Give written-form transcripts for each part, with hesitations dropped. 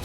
「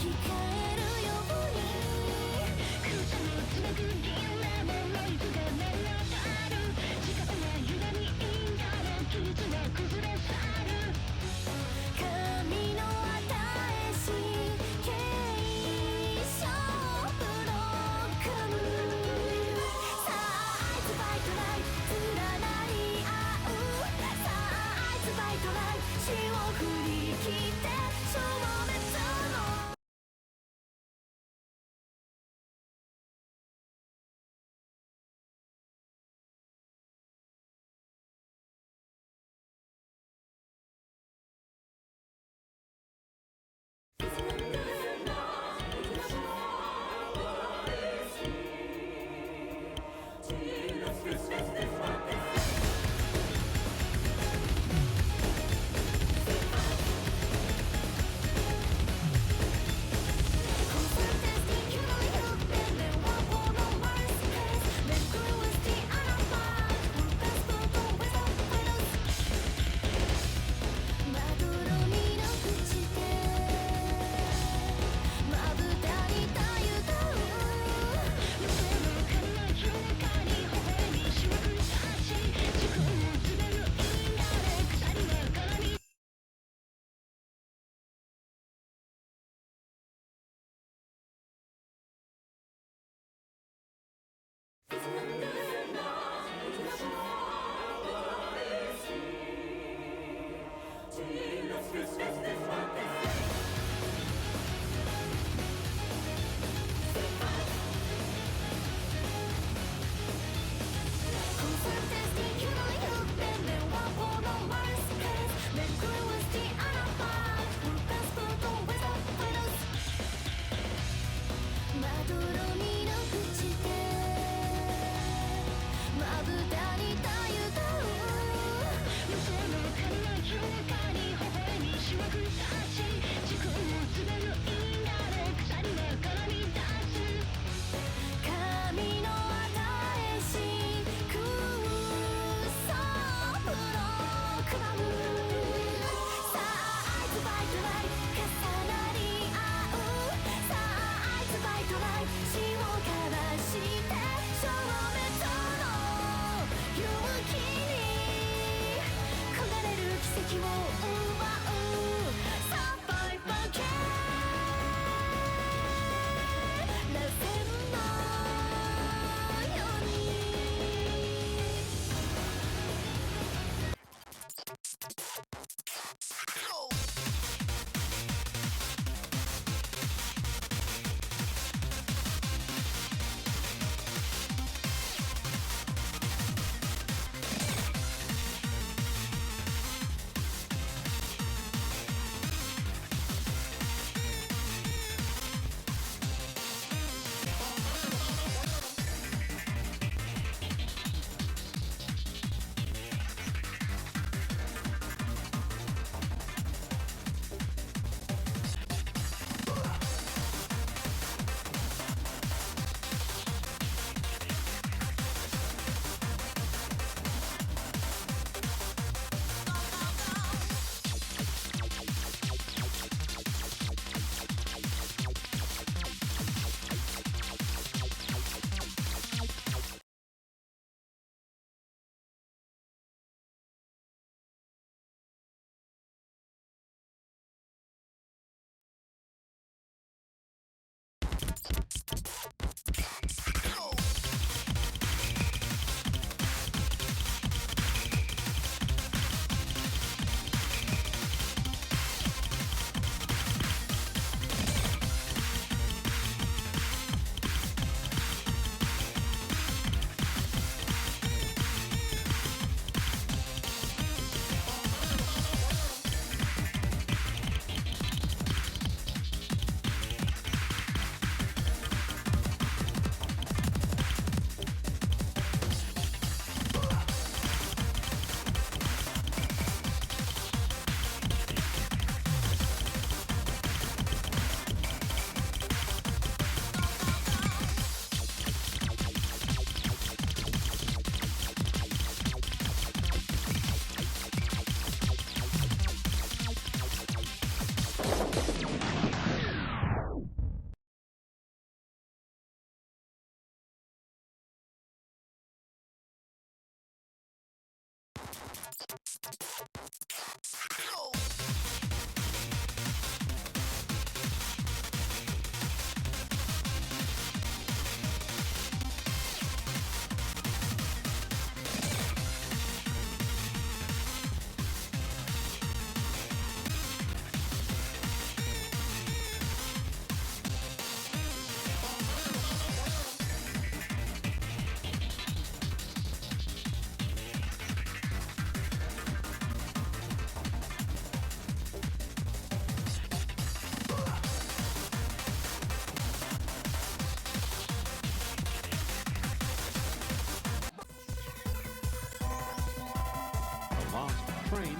Train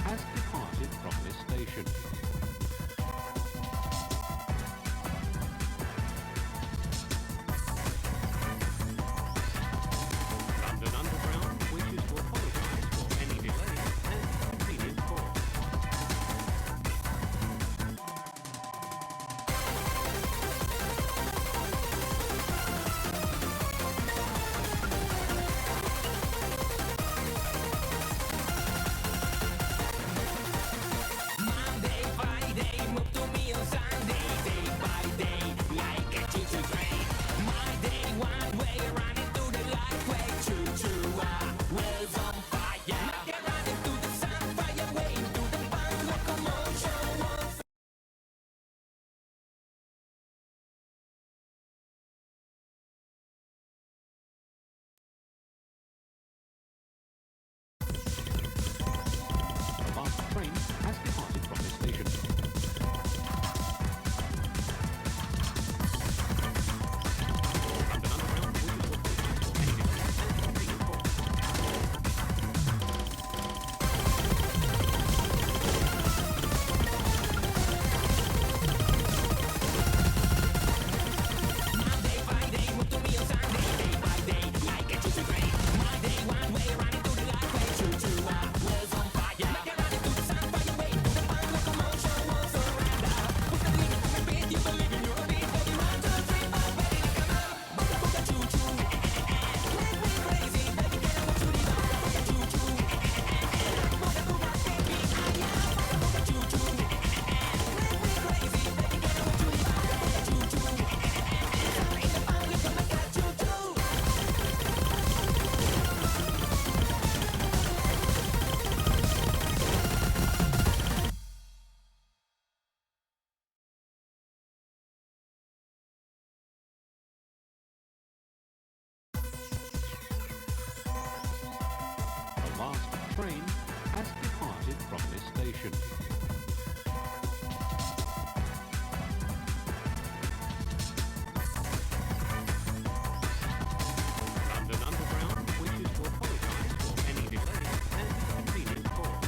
has departed from this station. London Underground wishes to apologise for any delay and inconvenience caused. Train has departed from this station. Train has departed from this station. London Underground wishes to apologise for any delay and inconvenience caused.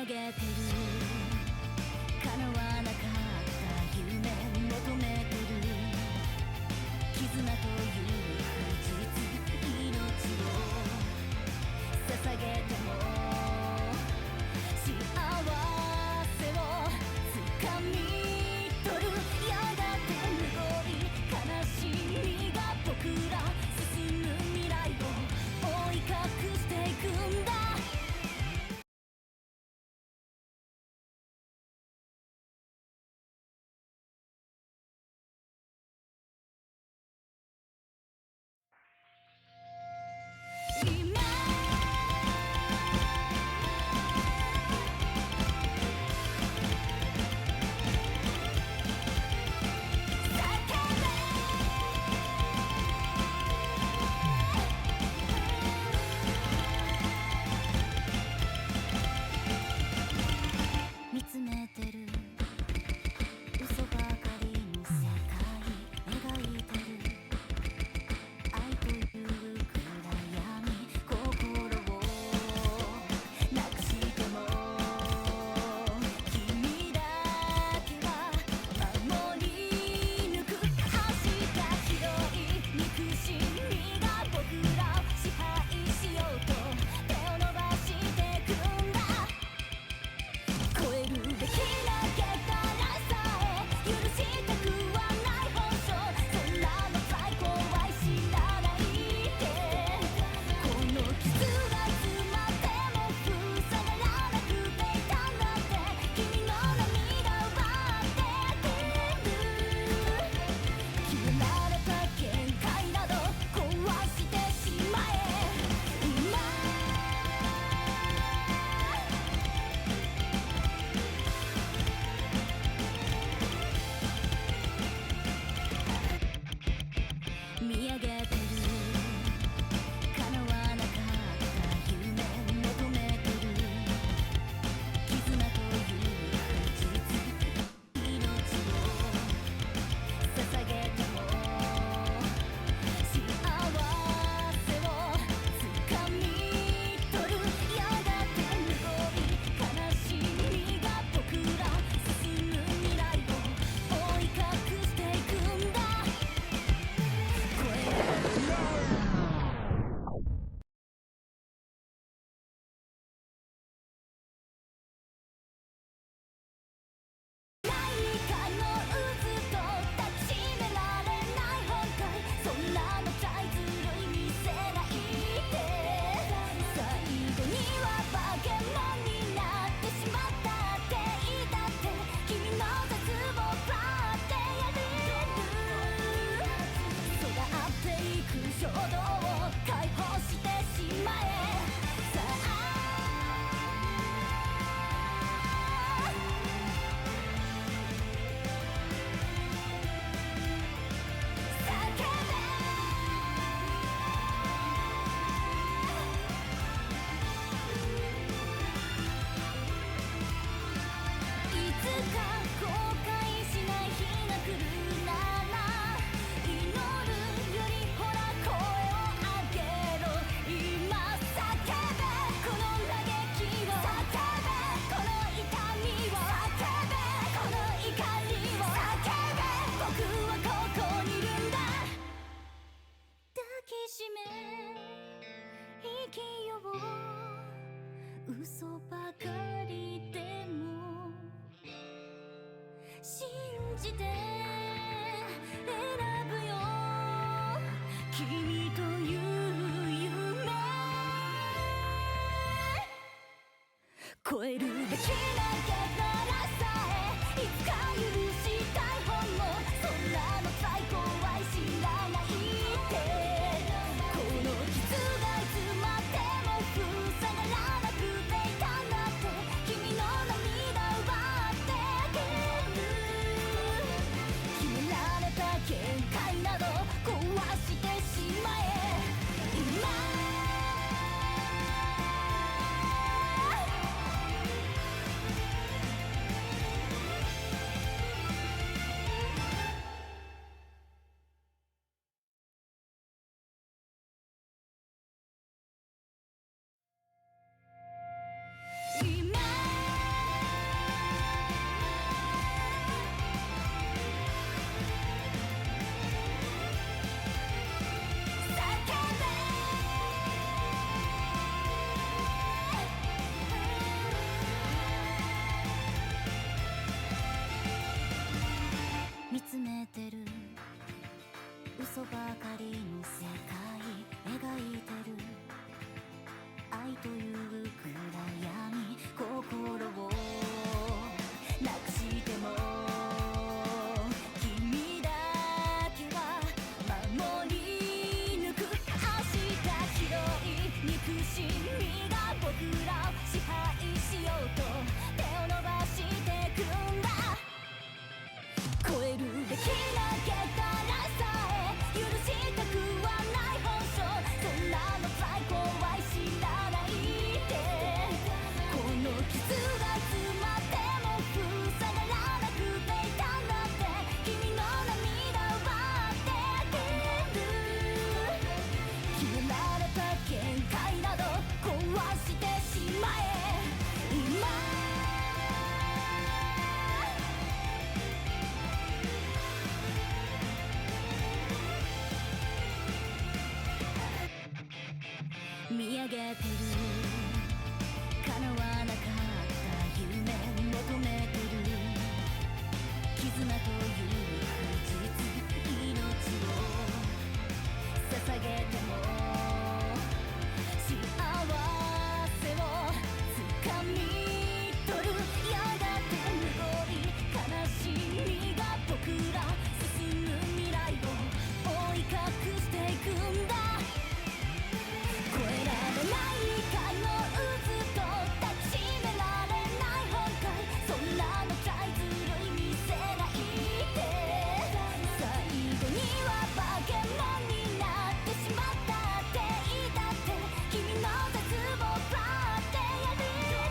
げてる叶わなかった夢求めてる絆という不実命を捧げても幸せを掴み取るやがてむごい悲しみが僕ら進む未来を追い隠していくんだ見つめてる嘘ばかりの世界描いてる愛という暗闇心をなくしても君だけは守り抜く明日広い憎しみが僕らを支配しようと手を伸ばしてくんだ超えるべきなけからさえ許したくはない本性そんなの最高は知らないでこの傷が詰まっても塞がらなくていたんだって君の涙奪ってくる決められた限界など壊してしまえ今見上げてる叶わなかった夢求めてる絆という不実命を捧げても幸せを掴み取るやがてむごい悲しみが僕ら進む未来を追い隠していくんだ何かの渦と抱きしめられない本体そんなのちゃいずるい見せないで最後には化け物になってしまったって言いたって君の絶望ばってやる育っていく衝動を解放してしまえさあ叫べいつか後悔しない日が来るなら祈るよりほら声を上げろ今叫べこの嘆きを叫べこの痛みを叫べこの怒りを叫べ僕はここにいるんだ抱きしめ生きよう嘘ばかりでも信じて選ぶよ君という夢超えるべきなけからさえいつか許したい本能そんなの最高は知らないでこの傷がいつまでも塞がらなくていたんだって君の涙奪ってくる決められた限界など壊してしまえ今嘘ばかりの世界描いてる愛という暗闇心をなくしても君だけは守り抜く明日広い憎しみが僕らを支配しようと手を伸ばしてくんだ超えるべきな桁らさえ許したくはない本性そんなの最高は知らないでこの傷が詰まっても塞がらなくていたんだって君の涙奪ってあげる決められた限界など壊してしまえ今見上げてる叶わなかった夢求めてる絆という不実命を捧げても幸せを掴み取るやがて無い悲しみが僕ら進む未来を追い隠していくんだ越えられない影の渦と抱きしめられない本体そんなのさえずるい見せないで最後には化け物になってしまったって言いたって君の絶望ばってやれる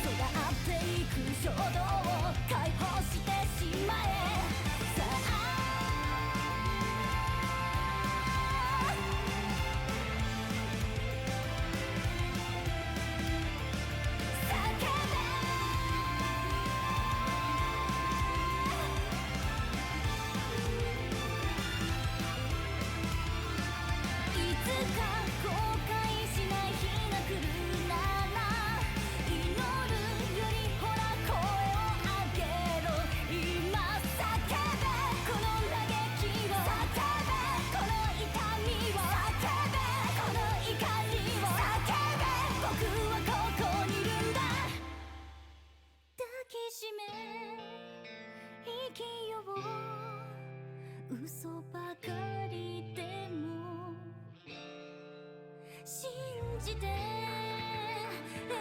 育っていく衝動を解放してしまえさあいつか後悔しない日が来るなら祈るよりほら声を上げろ今叫べこの嘆きを叫べこの痛みを叫べこの怒りを叫べ僕はここにいるんだ抱きしめ生きよう嘘ばかりでも信じて選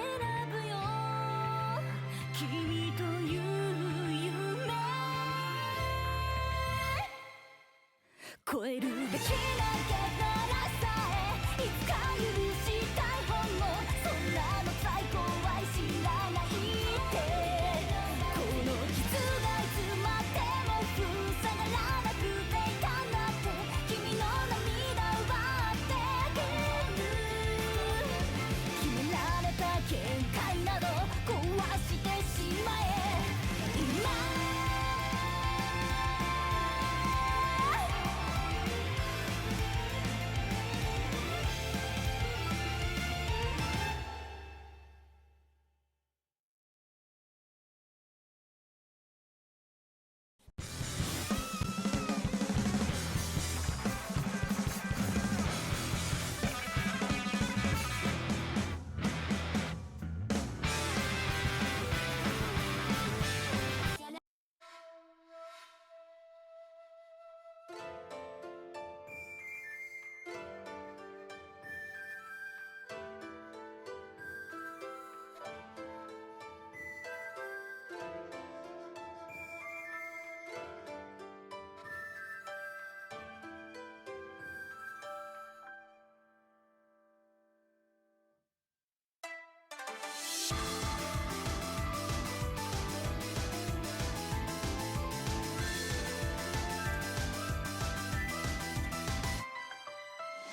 ぶよ君という夢超えるべきな桁らさえいつか許したい本能そんなの最高は知らないでこの傷がいつまでも塞がらなくていたんだって君の涙奪ってあげる決められた限界など壊してしまえ今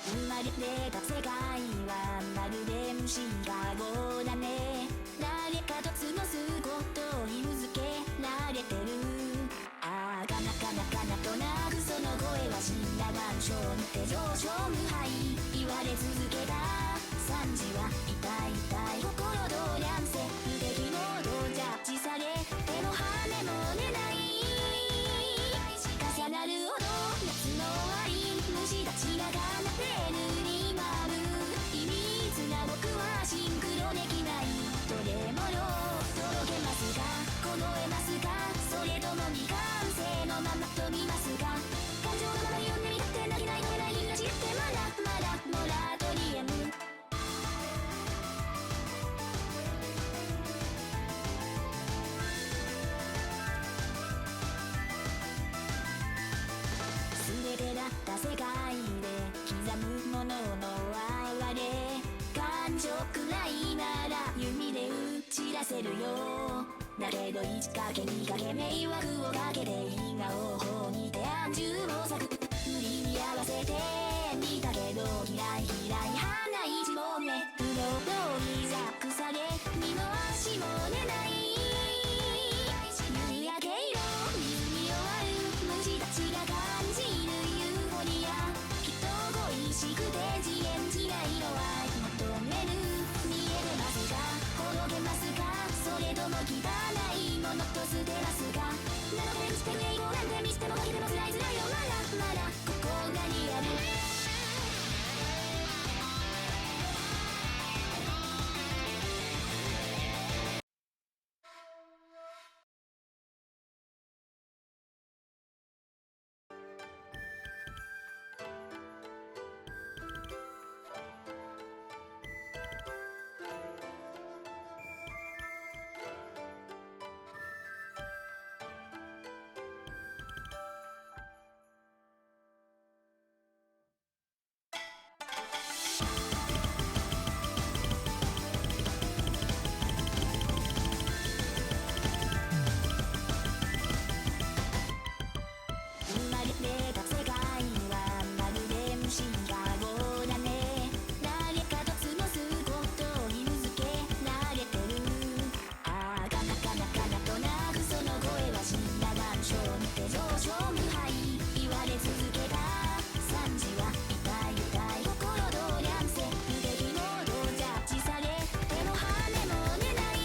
生まれた世界はまるで虫かごだね誰かと過ごすことを義務付けられてるああかなかなかなとなくその声は死んだ万象にて上昇無敗言われ続けた惨事は痛い痛い心と乱世不出来モードジャッジされ手も羽も出ない重なるほどけど1かけ2かけ迷惑をかけて因果応報にて安住を咲く無理に合わせてみたけど嫌い花一本目不動にザック下げ二の足も出ない夕焼け色水に終わる虫たちが感じるユーフォリアきっと恋しくて次元違いの愛求める見えてますかほどけますかそれとも汚いものと捨てますかなので見捨てる英語なんて見捨てもかけても辛いよまだここがリアル生まれてた世界はまるで虫かごだね誰かと過ごすことにむずけ慣れてるああかなとなくその声は死んだ願書にて上昇無敗言われ続けた惨事は痛い心とりゃんせ不出来モードジャッジされ手も羽も出ない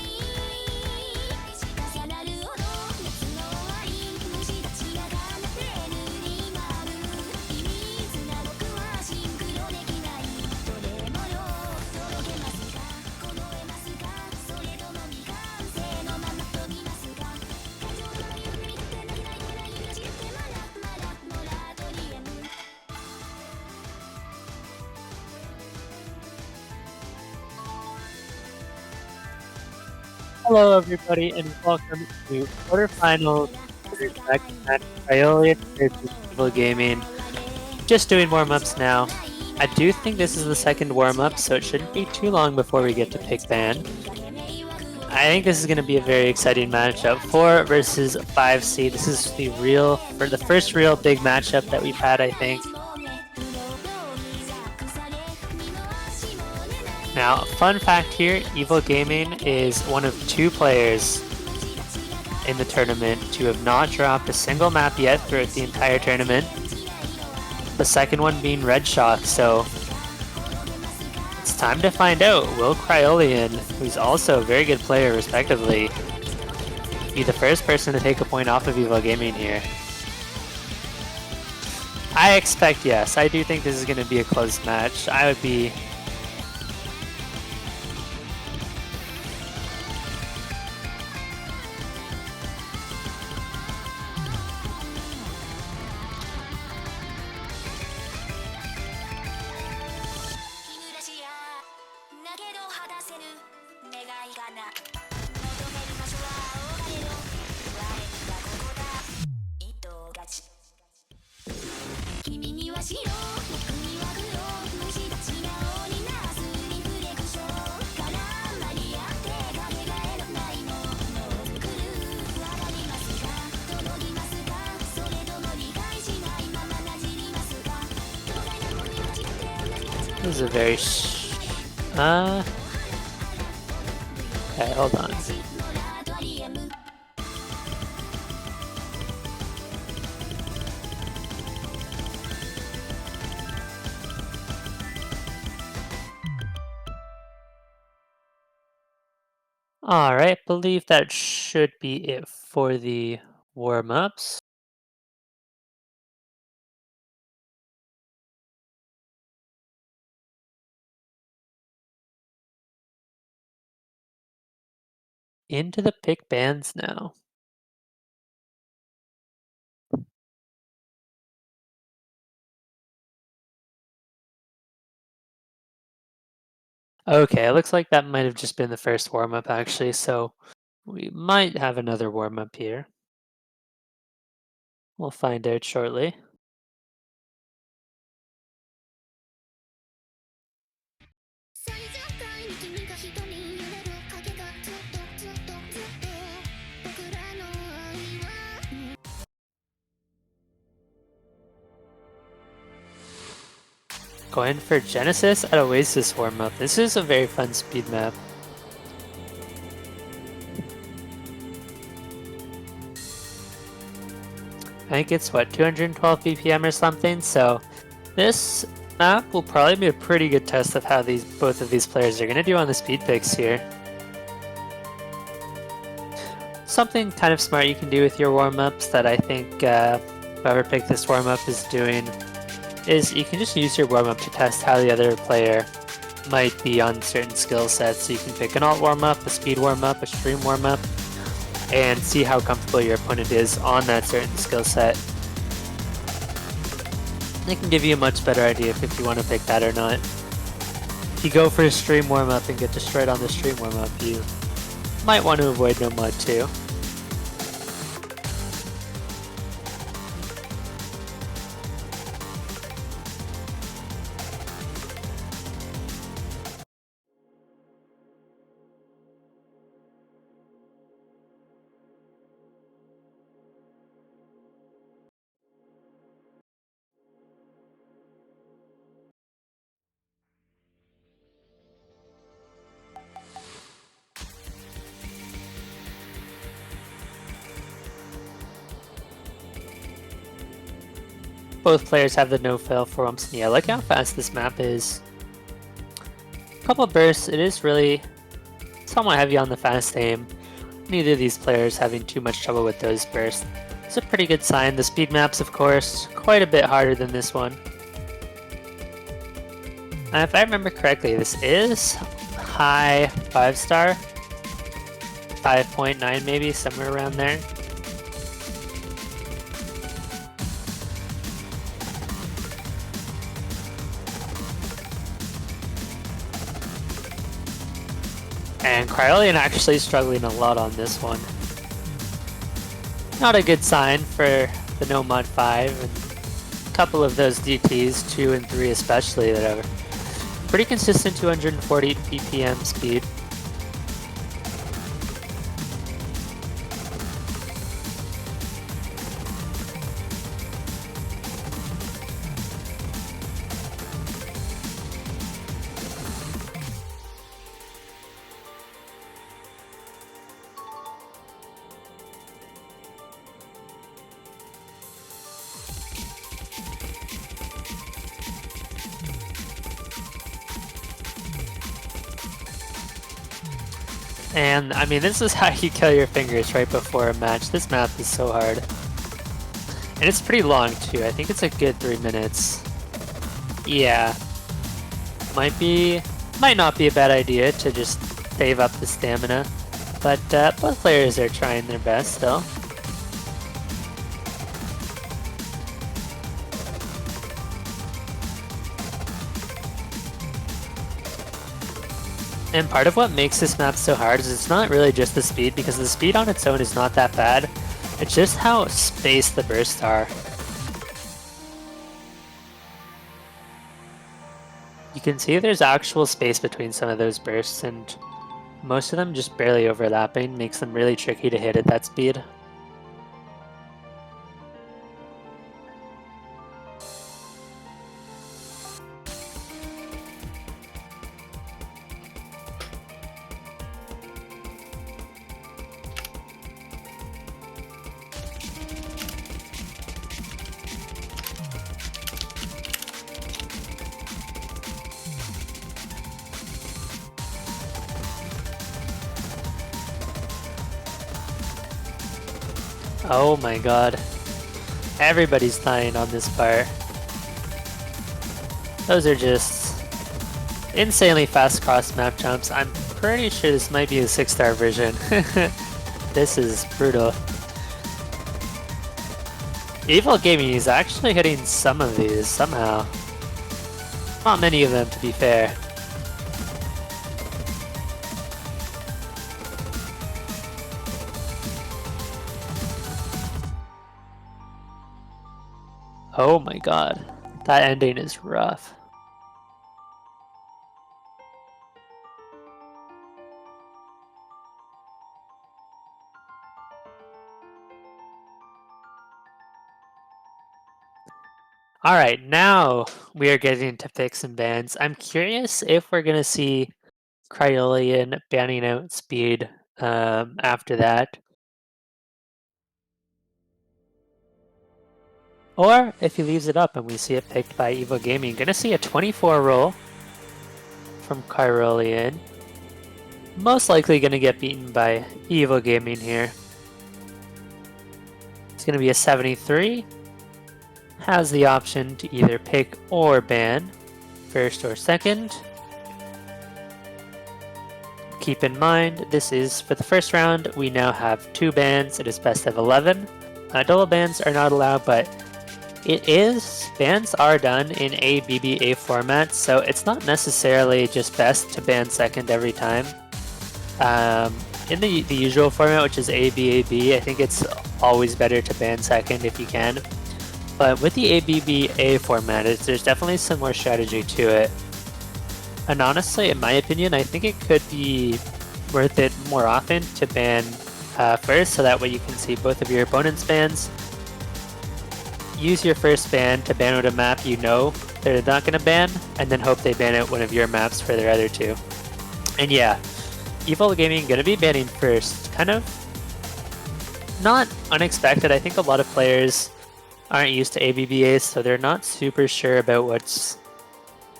重なるほど熱の終わり虫たちが奏でるに回る秘密な僕はシンクロできないどれもよ届けますかこのえますかそれとも未完成のまま飛びますか感情のままゆっくりとって投げない声ない揺らしってまだモラトリエムHello, everybody, and welcome to QuarterFinals second match Cryolien versus EvilGaming. Just doing warm-ups now. I do think this is the second warm-up, so it shouldn't be too long before we get to pick ban. I think this is going to be a very exciting matchup. 4 versus 5C. This is the first real big matchup that we've had, I think. Now, fun fact here, EvilGaming is one of 2 players in the tournament to have not dropped a single map yet throughout the entire tournament. The second one being Red Shock, so it's time to find out. Will Cryolien, who's also a very good player respectively, be the first person to take a point off of EvilGaming here? I expect yes. I do think this is going to be a close match. I would be This is a very okay, hold on. Alright, believe that should be it for the warm-ups. Into the pick bans now. Okay, it looks like that might have just been the first warm-up actually, so we might have another warm-up here. We'll find out shortly. Going for Genesis at Oasis warm-up. This is a very fun speed map. I think it's what, 212 BPM or something, so this map will probably be a pretty good test of how both of these players are going to do on the speed picks here. Something kind of smart you can do with your warm-ups that I think whoever picked this warm-up is doing is you can just use your warm-up to test how the other player might be on certain skill sets. So you can pick an alt warm-up, a speed warm-up, a stream warm-up, and see how comfortable your opponent is on that certain skill set. It can give you a much better idea if you want to pick that or not. If you go for a stream warm-up and get destroyed on the stream warm-up, you might want to avoid no mud too. Both players have the no-fail for warm-ups. Yeah, look how fast this map is. A couple of bursts, it is really somewhat heavy on the fast aim. Neither of these players having too much trouble with those bursts. It's a pretty good sign. The speed maps, of course, quite a bit harder than this one. And if I remember correctly, this is high 5-star. 5.9 maybe, somewhere around there. And Cryolien actually struggling a lot on this one. Not a good sign for the No Mod 5 and a couple of those DTs, 2 and 3 especially, that are pretty consistent 240 BPM speed. And I mean, this is how you kill your fingers right before a match. This map is so hard. And it's pretty long too. I think it's a good 3 minutes. Yeah. Might not be a bad idea to just save up the stamina. But both players are trying their best still. And part of what makes this map so hard is it's not really just the speed, because the speed on its own is not that bad. It's just how spaced the bursts are. You can see there's actual space between some of those bursts, and most of them just barely overlapping makes them really tricky to hit at that speed. Oh my god. Everybody's dying on this part. Those are just insanely fast cross map jumps. I'm pretty sure this might be a 6-star version. This is brutal. EvilGamings is actually hitting some of these somehow. Not many of them, to be fair. Oh my god, that ending is rough. Alright, now we are getting into picks and bans. I'm curious if we're gonna see Cryolien banning out speed after that. Or if he leaves it up and we see it picked by EvilGaming. Gonna see a 24 roll from Cryolien. Most likely gonna get beaten by EvilGaming here. It's gonna be a 73. Has the option to either pick or ban, first or second. Keep in mind, this is for the first round. We now have 2 bans. It is best of 11. Double bans are not allowed, but bans are done in a BBA format, so it's not necessarily just best to ban second every time. In the usual format, which is ABAB, I think it's always better to ban second if you can. But with the ABBA format, there's definitely some more strategy to it. And honestly, in my opinion, I think it could be worth it more often to ban first, so that way you can see both of your opponent's bans. Use your first ban to ban out a map you know they're not going to ban, and then hope they ban out one of your maps for their other 2. And yeah, EvilGaming going to be banning first. Kind of not unexpected. I think a lot of players aren't used to ABBAs, so they're not super sure about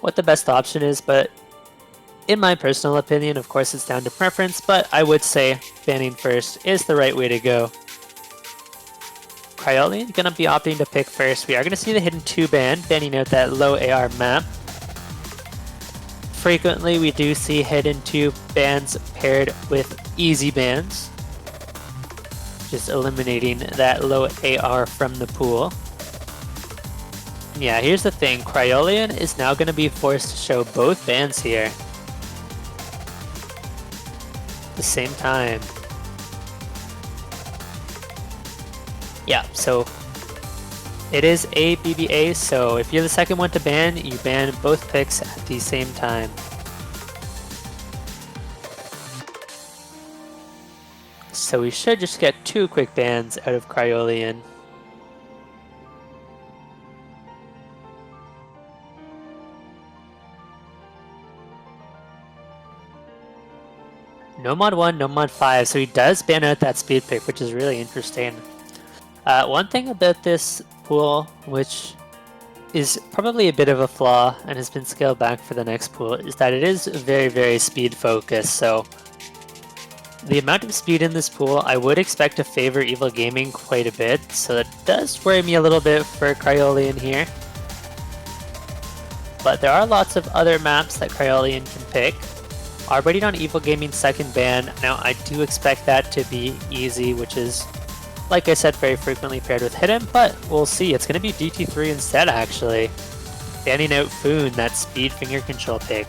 what the best option is, but in my personal opinion, of course it's down to preference, but I would say banning first is the right way to go. Cryolien gonna be opting to pick first. We are gonna see the hidden 2 ban, banning out that low AR map. Frequently we do see hidden 2 bans paired with easy bans, just eliminating that low AR from the pool. Yeah, here's the thing, Cryolien is now going to be forced to show both bans here at the same time. Yeah, so it is a BBA, so if you're the second one to ban, you ban both picks at the same time. So we should just get 2 quick bans out of Cryolien. No mod 1, no mod 5, so he does ban out that speed pick, which is really interesting. One thing about this pool, which is probably a bit of a flaw and has been scaled back for the next pool, is that it is very, very speed focused. So the amount of speed in this pool, I would expect to favor EvilGaming quite a bit, so that does worry me a little bit for Cryolien here. But there are lots of other maps that Cryolien can pick. Already on EvilGaming's second ban. Now I do expect that to be easy, which is, like I said, very frequently paired with Hidden, but we'll see. It's going to be DT3 instead, actually. Banning out Foon, that speed finger control pick.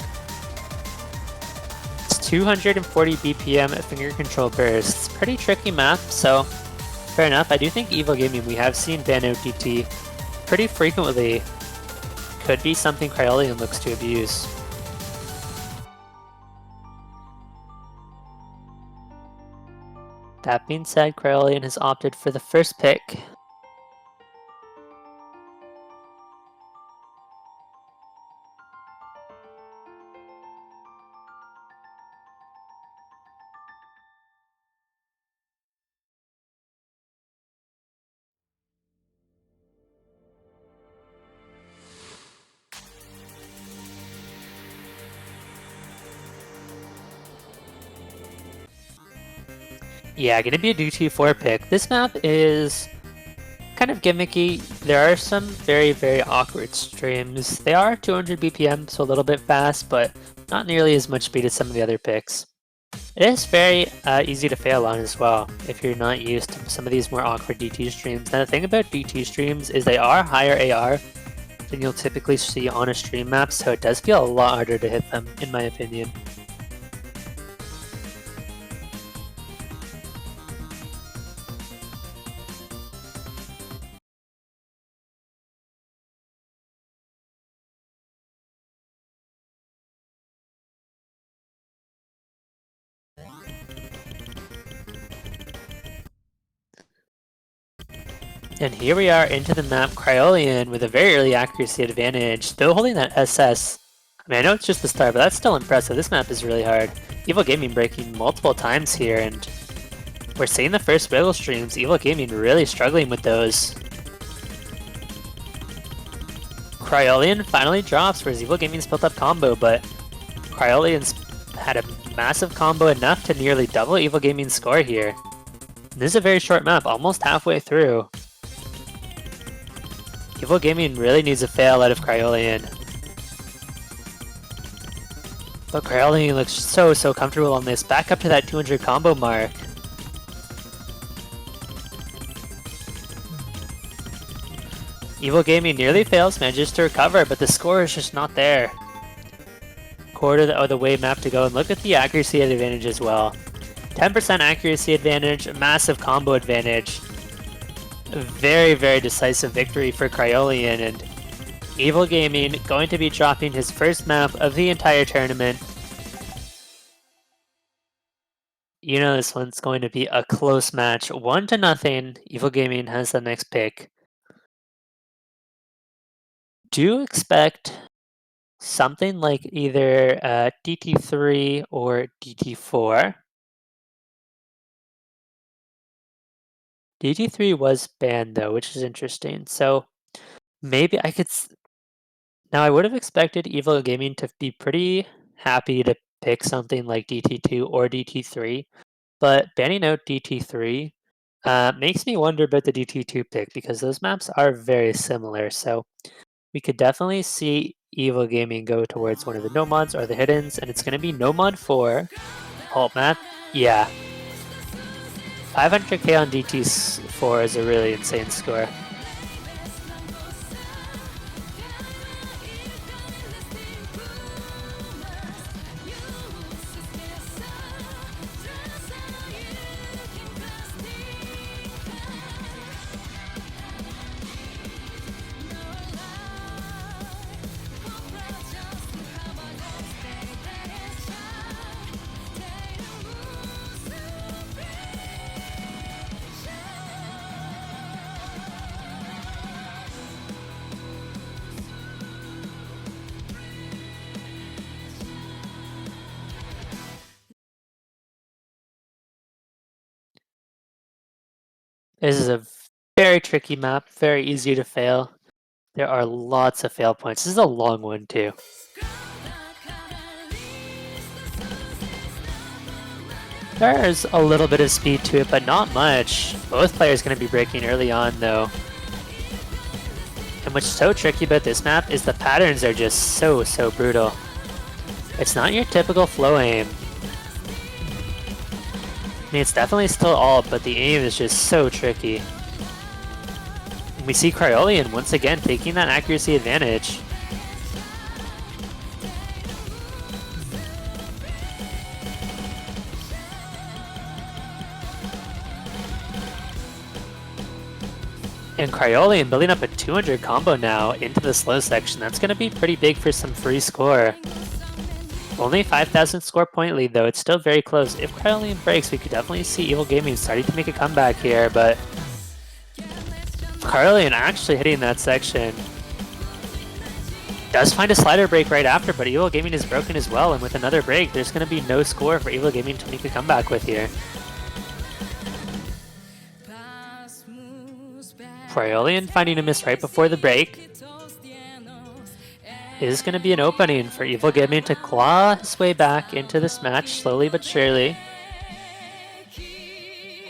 It's 240 BPM finger control burst. It's a pretty tricky map, so fair enough. I do think EvilGaming, we have seen ban out DT pretty frequently. Could be something Cryolien looks to abuse. That being said, Cryolien has opted for the first pick. Yeah, gonna be a DT4 pick. This map is kind of gimmicky. There are some very, very awkward streams. They are 200 BPM, so a little bit fast, but not nearly as much speed as some of the other picks. It is very easy to fail on as well, if you're not used to some of these more awkward DT streams. Now the thing about DT streams is they are higher AR than you'll typically see on a stream map, so it does feel a lot harder to hit them, in my opinion. And here we are into the map, Cryolien with a very early accuracy advantage, still holding that SS. I mean, I know it's just the start, but that's still impressive. This map is really hard. EvilGaming breaking multiple times here, and we're seeing the first wiggle streams. EvilGaming really struggling with those. Cryolien finally drops, whereas EvilGaming's built up combo, but Cryolien's had a massive combo enough to nearly double EvilGaming's score here. And this is a very short map, almost halfway through. EvilGaming really needs a fail out of Cryolien. But Cryolien looks so comfortable on this, back up to that 200 combo mark. EvilGaming nearly fails, manages to recover, but the score is just not there. Quarter of the way map to go, and look at the accuracy advantage as well. 10% accuracy advantage, massive combo advantage. A very decisive victory for Cryolien, and EvilGaming going to be dropping his first map of the entire tournament. You know this one's going to be a close match, 1-0. EvilGaming has the next pick. Do expect something like either DT3 or DT4. DT3 was banned though, which is interesting. So maybe I could... Now I would have expected EvilGaming to be pretty happy to pick something like DT2 or DT3, but banning out DT3 makes me wonder about the DT2 pick, because those maps are very similar. So we could definitely see EvilGaming go towards one of the no mods or the hiddens, and it's going to be no mod 4. Alt map? Yeah. 500k on DT4 is a really insane score. This is a very tricky map, very easy to fail. There are lots of fail points. This is a long one too. There's a little bit of speed to it, but not much. Both players going to be breaking early on though. And what's so tricky about this map is the patterns are just so brutal. It's not your typical flow aim. I mean, it's definitely still alt, but the aim is just so tricky. And we see Cryolien once again taking that accuracy advantage. And Cryolien building up a 200 combo now into the slow section. That's going to be pretty big for some free score. Only 5,000 score point lead though, it's still very close. If Cryolien breaks, we could definitely see EvilGaming starting to make a comeback here, but Cryolien actually hitting that section. Does find a slider break right after, but EvilGaming is broken as well, and with another break, there's going to be no score for EvilGaming to make a comeback with here. Cryolien finding a miss right before the break. Is going to be an opening for EvilGaming to claw his way back into this match slowly but surely.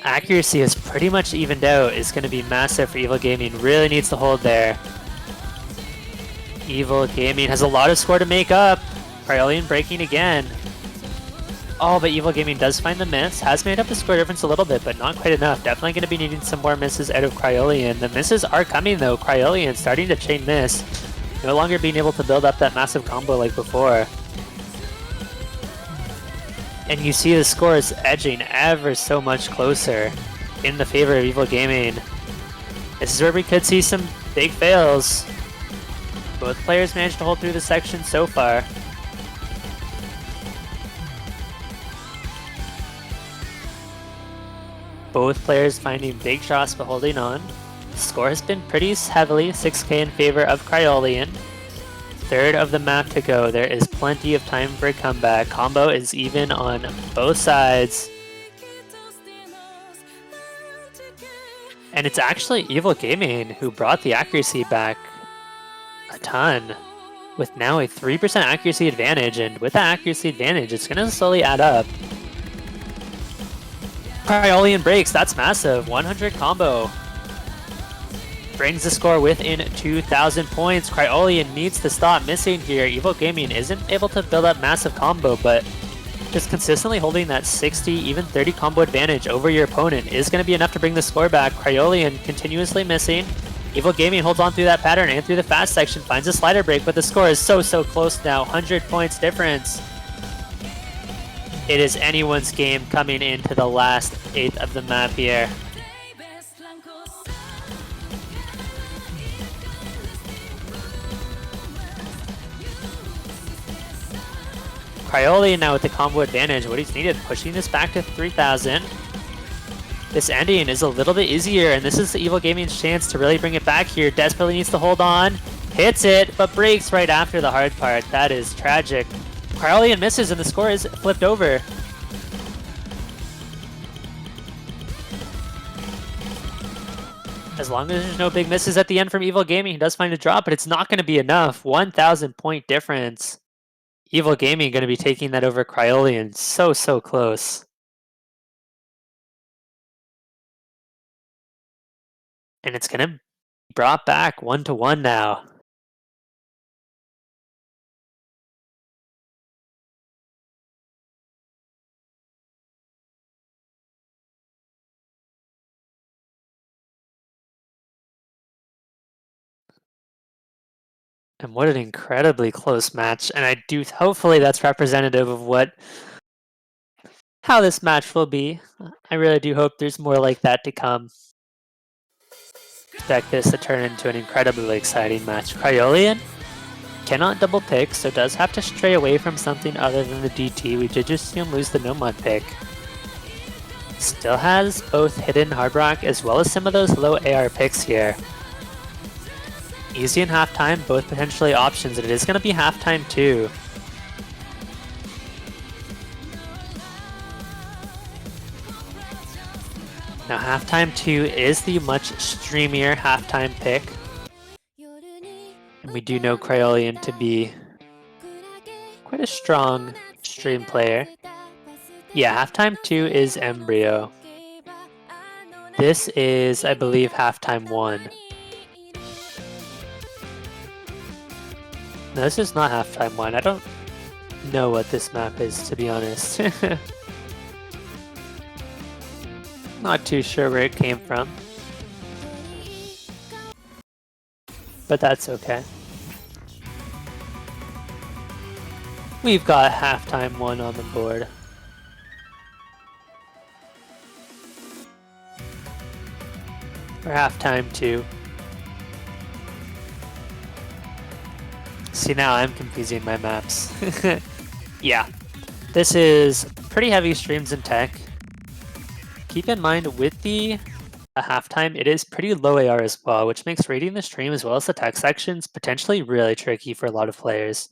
Accuracy is pretty much evened out. It's going to be massive for EvilGaming. Really needs to hold there. EvilGaming has a lot of score to make up. Cryolien breaking again. Oh, but EvilGaming does find the miss. Has made up the score difference a little bit, but not quite enough. Definitely going to be needing some more misses out of Cryolien. The misses are coming though. Cryolien starting to chain miss. No longer being able to build up that massive combo like before. And you see the score is edging ever so much closer in the favor of EvilGaming. This is where we could see some big fails. Both players managed to hold through the section so far. Both players finding big shots but holding on. Score has been pretty heavily 6k in favor of Cryolien. Third of the map to go. There is plenty of time for a comeback. Combo is even on both sides. And it's actually EvilGaming who brought the accuracy back a ton, with now a 3% accuracy advantage, and with that accuracy advantage, it's going to slowly add up. Cryolien breaks, that's massive, 100 combo. Brings the score within 2,000 points. Cryolien needs to stop missing here. EvilGaming isn't able to build up massive combo, but just consistently holding that 60, even 30 combo advantage over your opponent is going to be enough to bring the score back. Cryolien continuously missing. EvilGaming holds on through that pattern and through the fast section, finds a slider break, but the score is so close now. 100 points difference. It is anyone's game coming into the last 8th of the map here. Cryolien now with the combo advantage. What he's needed, pushing this back to 3,000. This ending is a little bit easier, and this is the EvilGaming's chance to really bring it back here. Desperately needs to hold on. Hits it, but breaks right after the hard part. That is tragic. Cryolien misses, and the score is flipped over. As long as there's no big misses at the end from EvilGaming, he does find a drop, but it's not going to be enough. 1,000 point difference. EvilGaming going to be taking that over Cryolien. So close. And it's going to be brought back 1-1 now. And what an incredibly close match. And hopefully that's representative of how this match will be. I really do hope there's more like that to come. Expect this to turn into an incredibly exciting match. Cryolien cannot double pick, so does have to stray away from something other than the DT. We did just see him lose the Nomad pick. Still has both hidden hard rock as well as some of those low AR picks here. Easy and halftime, both potentially options, and it is going to be halftime too. Now halftime 2 is the much streamier halftime pick. And we do know Cryolien to be quite a strong stream player. Yeah, halftime 2 is Embryo. This is, I believe, halftime 1. No, this is not halftime 1. I don't know what this map is, to be honest. Not too sure where it came from. But that's okay. We've got halftime 1 on the board. Or halftime 2. See, now I'm confusing my maps. Yeah. This is pretty heavy streams in tech. Keep in mind, with the halftime, it is pretty low AR as well, which makes reading the stream as well as the tech sections potentially really tricky for a lot of players.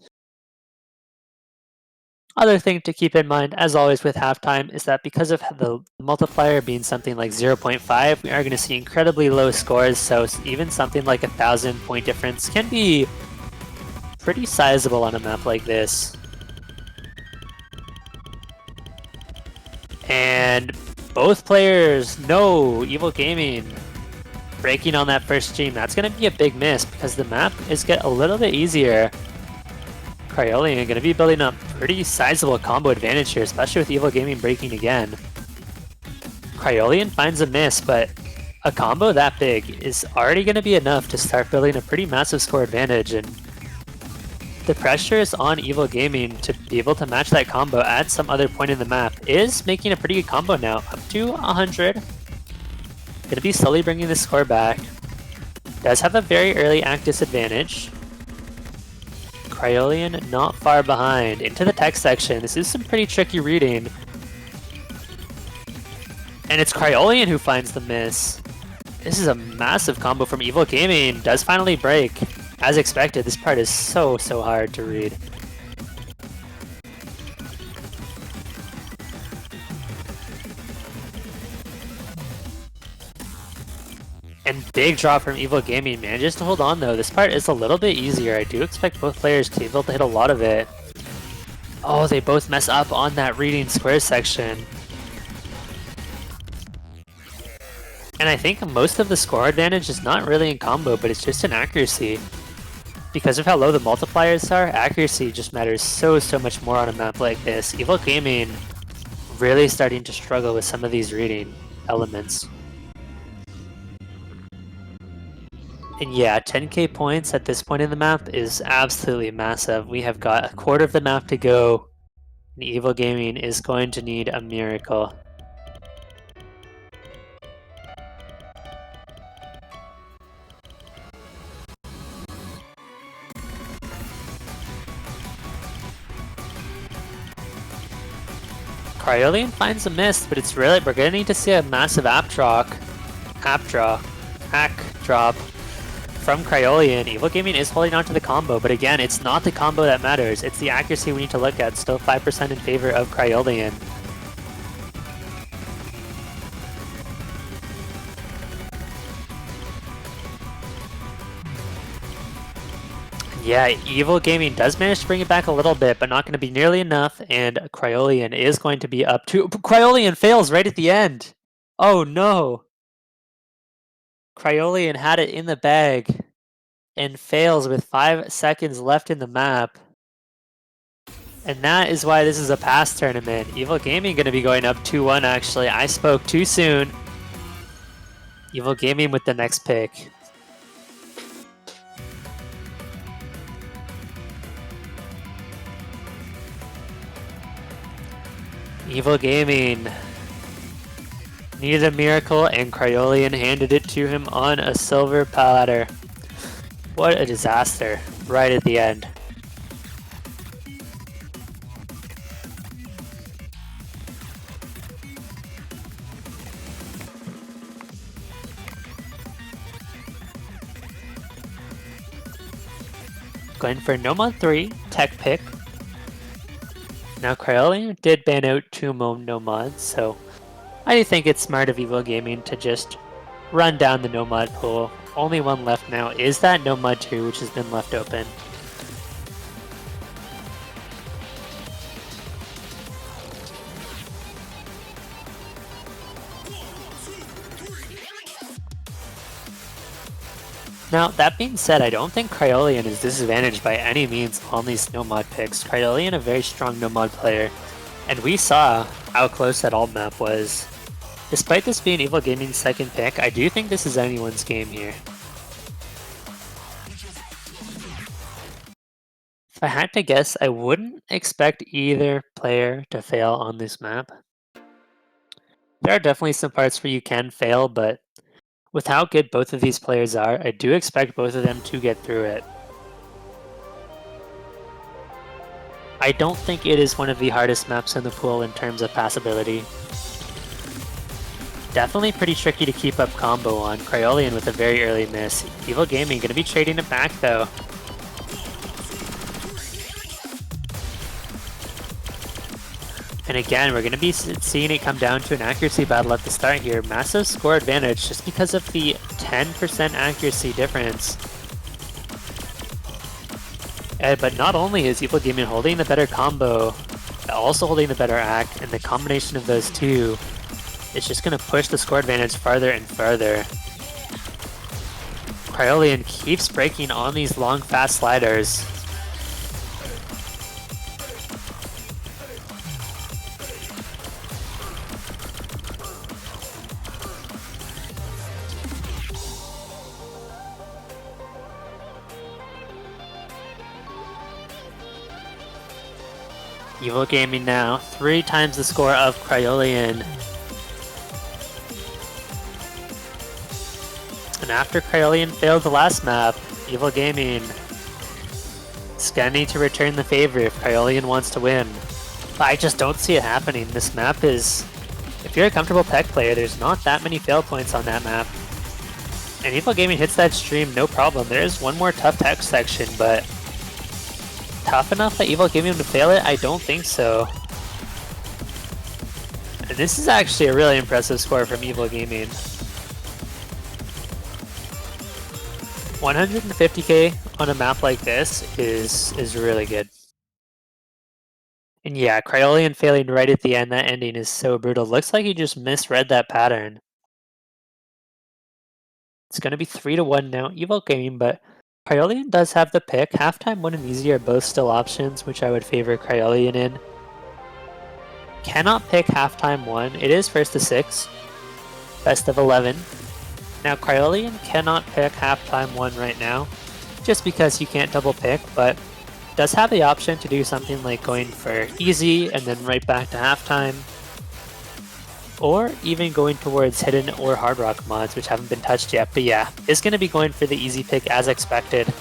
Other thing to keep in mind, as always with halftime, is that because of the multiplier being something like 0.5, we are going to see incredibly low scores, so even something like 1,000 point difference can be pretty sizable on a map like this. And both players know EvilGaming breaking on that first stream. That's going to be a big miss because the map is get a little bit easier. Cryolien going to be building up pretty sizable combo advantage here, especially with EvilGaming breaking again. Cryolien finds a miss, but a combo that big is already going to be enough to start building a pretty massive score advantage, and the pressure is on EvilGaming to be able to match that combo at some other point in the map. Is making a pretty good combo now, up to 100. Gonna be slowly bringing the score back. Does have a very early act disadvantage. Cryolien not far behind. Into the tech section. This is some pretty tricky reading. And it's Cryolien who finds the miss. This is a massive combo from EvilGaming. Does finally break. As expected, this part is so hard to read. And big drop from EvilGaming. Manages to hold on though. This part is a little bit easier. I do expect both players to be able to hit a lot of it. Oh, they both mess up on that reading square section. And I think most of the score advantage is not really in combo, but it's just in accuracy. Because of how low the multipliers are, accuracy just matters so much more on a map like this. EvilGaming really starting to struggle with some of these reading elements. And yeah, 10k points at this point in the map is absolutely massive. We have got a quarter of the map to go, and EvilGaming is going to need a miracle. Cryolien finds a miss, but it's really, we're gonna need to see a massive hack drop from Cryolien. EvilGaming is holding on to the combo, but again, it's not the combo that matters. It's the accuracy we need to look at. Still 5% in favor of Cryolien. Yeah, EvilGaming does manage to bring it back a little bit, but not going to be nearly enough, and Cryolien is going to be up to... Cryolien fails right at the end! Oh no! Cryolien had it in the bag, and fails with 5 seconds left in the map. And that is why this is a pass tournament. EvilGaming going to be going up 2-1 actually. I spoke too soon. EvilGaming with the next pick. EvilGaming needed a miracle, and Cryolien handed it to him on a silver platter. What a disaster right at the end. Going for Nomad 3, tech pick. Now Cryolien did ban out 2 Nomads, so I think it's smart of EvilGaming to just run down the Nomad pool. Only one left now is that Nomad 2, which has been left open. Now, that being said, I don't think Cryolien is disadvantaged by any means on these Nomad picks. Cryolien a very strong Nomad player, and we saw how close that alt map was. Despite this being EvilGaming's second pick, I do think this is anyone's game here. If I had to guess, I wouldn't expect either player to fail on this map. There are definitely some parts where you can fail, but with how good both of these players are, I do expect both of them to get through it. I don't think it is one of the hardest maps in the pool in terms of passability. Definitely pretty tricky to keep up combo on. Cryolien with a very early miss. EvilGaming gonna be trading it back though. And again, we're going to be seeing it come down to an accuracy battle at the start here. Massive score advantage just because of the 10% accuracy difference. But not only is EvilGaming holding the better combo, but also holding the better act, and the combination of those two is just going to push the score advantage farther and farther. Cryolien keeps breaking on these long, fast sliders. EvilGaming now 3 times the score of Cryolien. And after Cryolien failed the last map, EvilGaming is gonna need to return the favor if Cryolien wants to win. But I just don't see it happening. This map is, if you're a comfortable tech player, there's not that many fail points on that map. And EvilGaming hits that stream, no problem. There's one more tough tech section, but tough enough that EvilGaming to fail it? I don't think so. And this is actually a really impressive score from EvilGaming. 150k on a map like this is really good. And yeah, Cryolien failing right at the end, that ending is so brutal. Looks like he just misread that pattern. It's going to be 3-1 now, EvilGaming, but Cryolien does have the pick. Halftime 1 and easy are both still options, which I would favor Cryolien in. Cannot pick halftime 1. It is first to 6. Best of 11. Now Cryolien cannot pick halftime 1 right now, just because you can't double pick, but does have the option to do something like going for easy and then right back to halftime, or even going towards hidden or hard rock mods, which haven't been touched yet. But yeah, is going to be going for the easy pick as expected.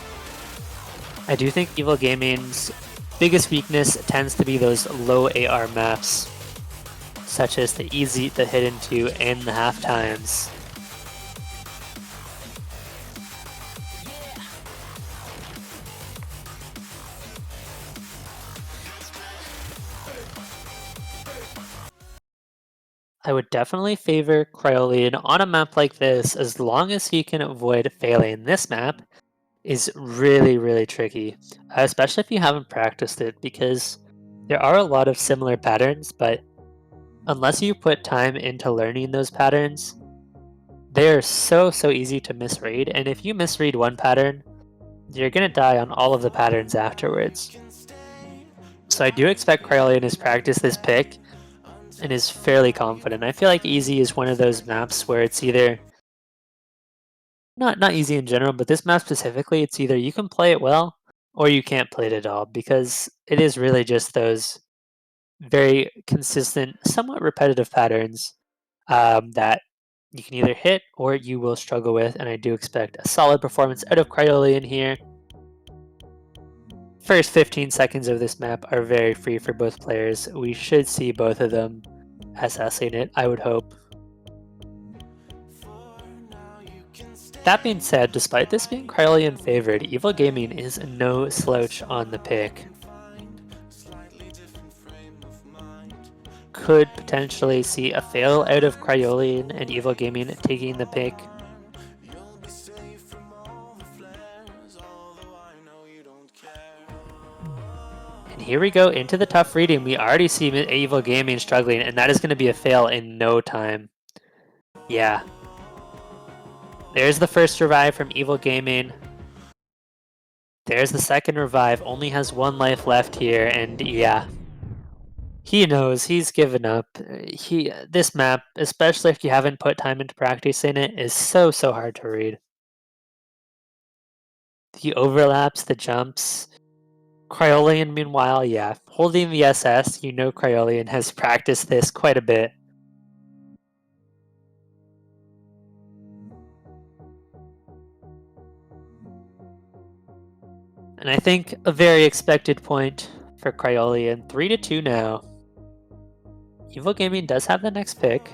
I do think EvilGaming's biggest weakness tends to be those low AR maps, such as the easy, the hidden 2, and the half times. I would definitely favor Cryolien on a map like this as long as he can avoid failing. This map is really, really tricky, especially if you haven't practiced it, because there are a lot of similar patterns, but unless you put time into learning those patterns, they're so easy to misread, and if you misread one pattern, you're gonna die on all of the patterns afterwards. So I do expect Cryolien has practiced this pick and is fairly confident. I feel like easy is one of those maps where it's either not easy in general, but this map specifically, it's either you can play it well or you can't play it at all, because it is really just those very consistent, somewhat repetitive patterns that you can either hit or you will struggle with, and I do expect a solid performance out of Cryolien here. First 15 seconds of this map are very free for both players. We should see both of them assessing it, I would hope. That being said, despite this being Cryolien favored, EvilGaming is no slouch on the pick. Could potentially see a fail out of Cryolien and EvilGaming taking the pick. And here we go into the tough reading. We already see EvilGaming struggling, and that is going to be a fail in no time. Yeah. There's the first revive from EvilGaming. There's the second revive. Only has 1 life left here, and yeah. He knows, he's given up. This map, especially if you haven't put time into practicing it, is so hard to read. The overlaps, the jumps. Cryolien, meanwhile, yeah, holding the SS, you know Cryolien has practiced this quite a bit. And I think a very expected point for Cryolien, 3-2 now. EvilGaming does have the next pick.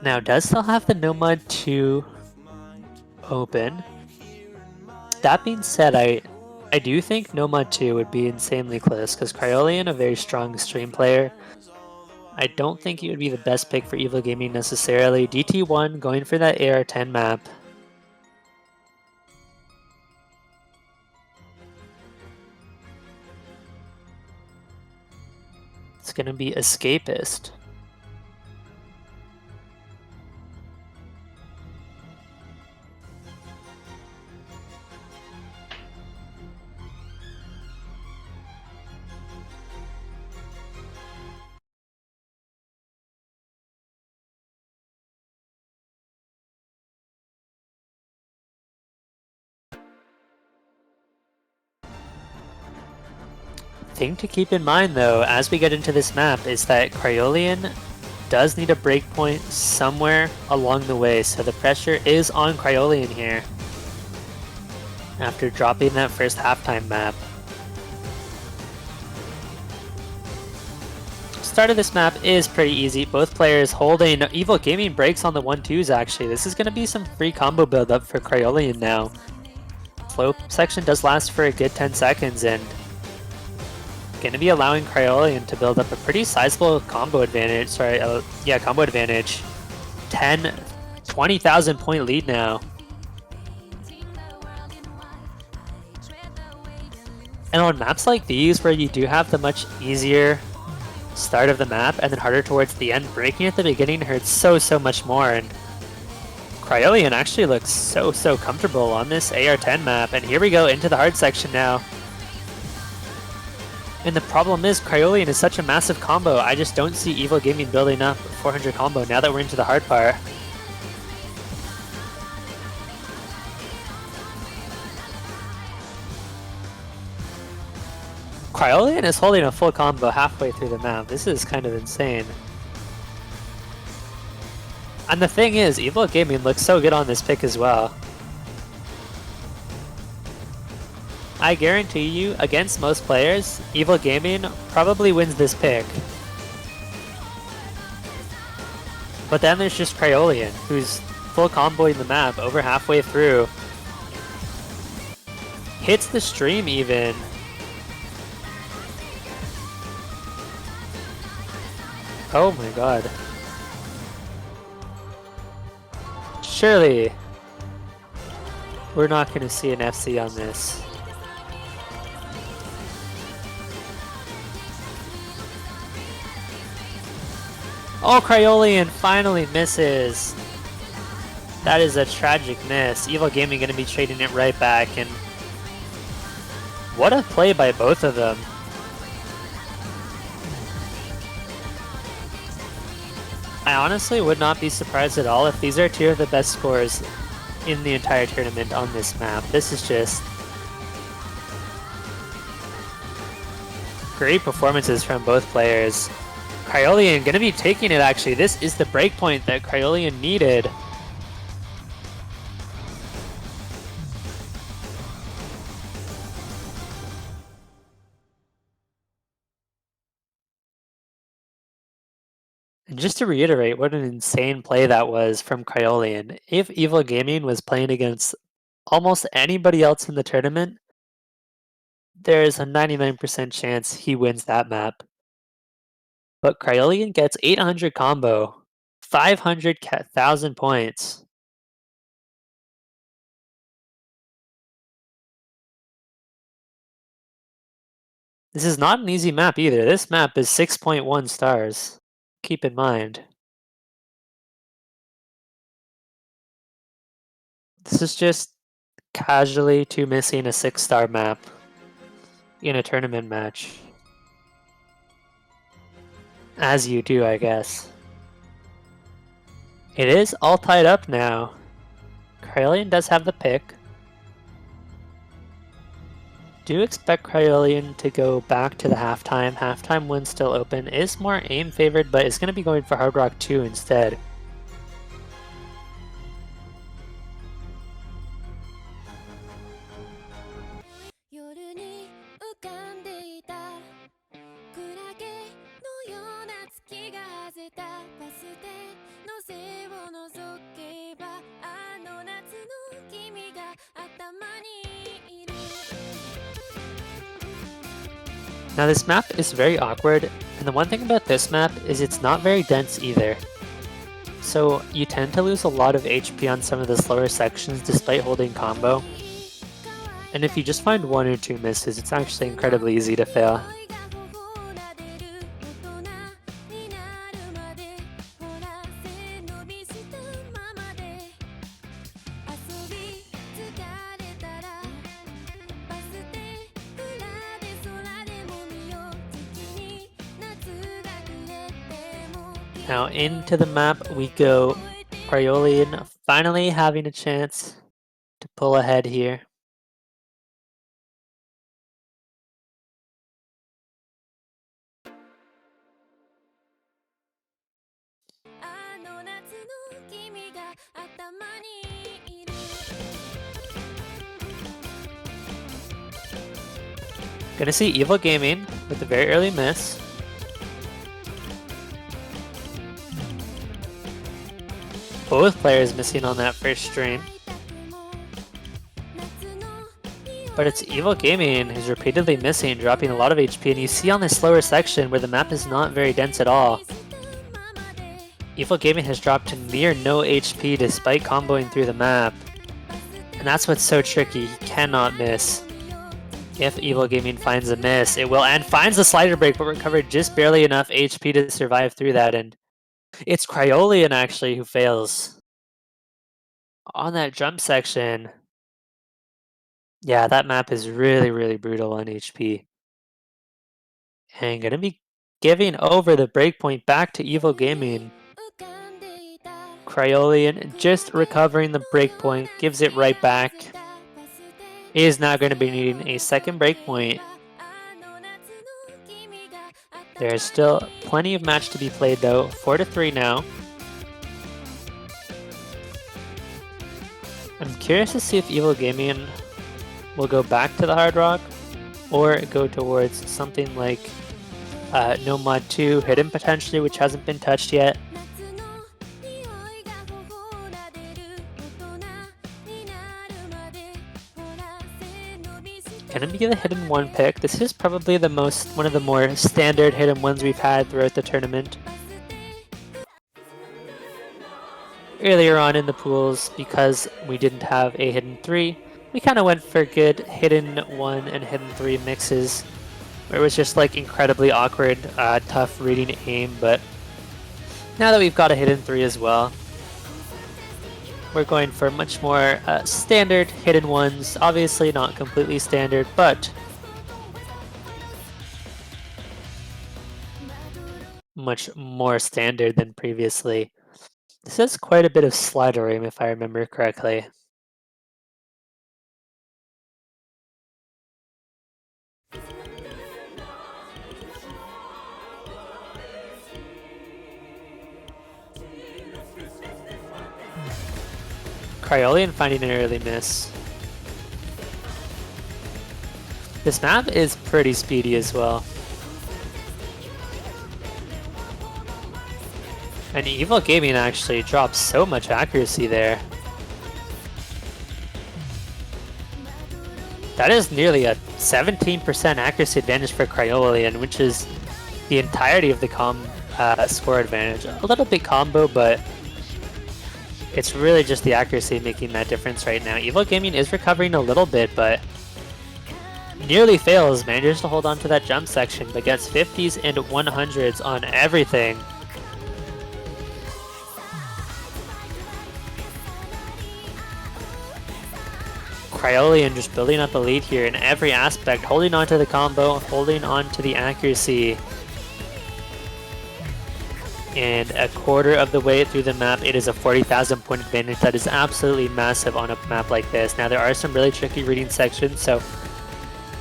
Now does still have the No Mod 2 open. That being said, I do think No Mod 2 would be insanely close, because Cryolien, a very strong stream player, I don't think he would be the best pick for EvilGaming necessarily. DT1 going for that AR10 map. It's going to be Escapist. Thing to keep in mind though, as we get into this map, is that Cryolien does need a breakpoint somewhere along the way, so the pressure is on Cryolien here after dropping that first halftime map. So start of this map is pretty easy. Both players holding. EvilGaming breaks on the 1-2s actually. This is going to be some free combo build-up for Cryolien now. Flow section does last for a good 10 seconds and going to be allowing Cryolien to build up a pretty sizable combo advantage. Sorry, combo advantage. 20,000 point lead now. And on maps like these where you do have the much easier start of the map and then harder towards the end, breaking at the beginning hurts so much more. And Cryolien actually looks so comfortable on this AR-10 map. And here we go into the hard section now. And the problem is Cryolien is such a massive combo. I just don't see EvilGaming building up 400 combo now that we're into the hard part. Cryolien is holding a full combo halfway through the map. This is kind of insane. And the thing is, EvilGaming looks so good on this pick as well. I guarantee you, against most players, EvilGaming probably wins this pick. But then there's just Cryolien, who's full comboing the map over halfway through. Hits the stream even. Oh my god. Surely we're not going to see an FC on this. Oh, Cryolien finally misses. That is a tragic miss. EvilGaming going to be trading it right back, and what a play by both of them. I honestly would not be surprised at all if these are two of the best scores in the entire tournament on this map. This is just great performances from both players. Cryolien gonna be taking it actually. This is the breakpoint that Cryolien needed. And just to reiterate what an insane play that was from Cryolien, if EvilGaming was playing against almost anybody else in the tournament, there is a 99% chance he wins that map. But Cryolien gets 800 combo, 500,000 points. This is not an easy map either. This map is 6.1 stars. Keep in mind. This is just casually missing a 6-star map in a tournament match. As you do, I guess. It is all tied up now. Cryolien does have the pick. Do expect Cryolien to go back to the halftime. Halftime win still open. Is more aim favored, but is going to be going for Hard Rock 2 instead. Now this map is very awkward, and the one thing about this map is it's not very dense either. So you tend to lose a lot of HP on some of the slower sections despite holding combo. And if you just find 1 or 2 misses, it's actually incredibly easy to fail. Now into the map we go. Cryolien finally having a chance to pull ahead here. Gonna see EvilGaming with a very early miss. both players missing on that first stream. But it's EvilGaming who's repeatedly missing, dropping a lot of HP, and you see on this slower section where the map is not very dense at all, EvilGaming has dropped to near no HP despite comboing through the map. And that's what's so tricky, he cannot miss. If EvilGaming finds a miss, it will, and finds the slider break, but recovered just barely enough HP to survive through that, and it's Cryolien actually who fails. On that jump section, yeah, that map is really, really brutal on HP. And gonna be giving over the breakpoint back to EvilGaming. Cryolien just recovering the breakpoint, gives it right back. He is now going to be needing a second breakpoint. There is still plenty of match to be played though, 4-3 now. I'm curious to see if EvilGaming will go back to the Hard Rock or go towards something like No Mod 2 Hidden potentially, which hasn't been touched yet. Gonna be the Hidden 1 pick. This is probably one of the more standard Hidden 1s we've had throughout the tournament. Earlier on in the pools, because we didn't have a Hidden 3, we kind of went for good Hidden 1 and Hidden 3 mixes, where it was just like incredibly awkward, tough reading aim, but now that we've got a Hidden 3 as well, we're going for much more standard Hidden 1s. Obviously not completely standard, but much more standard than previously. This has quite a bit of slider aim if I remember correctly. Cryolien finding an early miss. This map is pretty speedy as well. And EvilGaming actually drops so much accuracy there. That is nearly a 17% accuracy advantage for Cryolien, which is the entirety of the score advantage. A little bit combo, but it's really just the accuracy making that difference right now. EvilGaming is recovering a little bit, but nearly fails, manages to hold on to that jump section, but gets 50s and 100s on everything. Cryolien just building up a lead here in every aspect, holding on to the combo, holding on to the accuracy. And a quarter of the way through the map, it is a 40,000 point advantage. That is absolutely massive on a map like this. Now there are some really tricky reading sections, so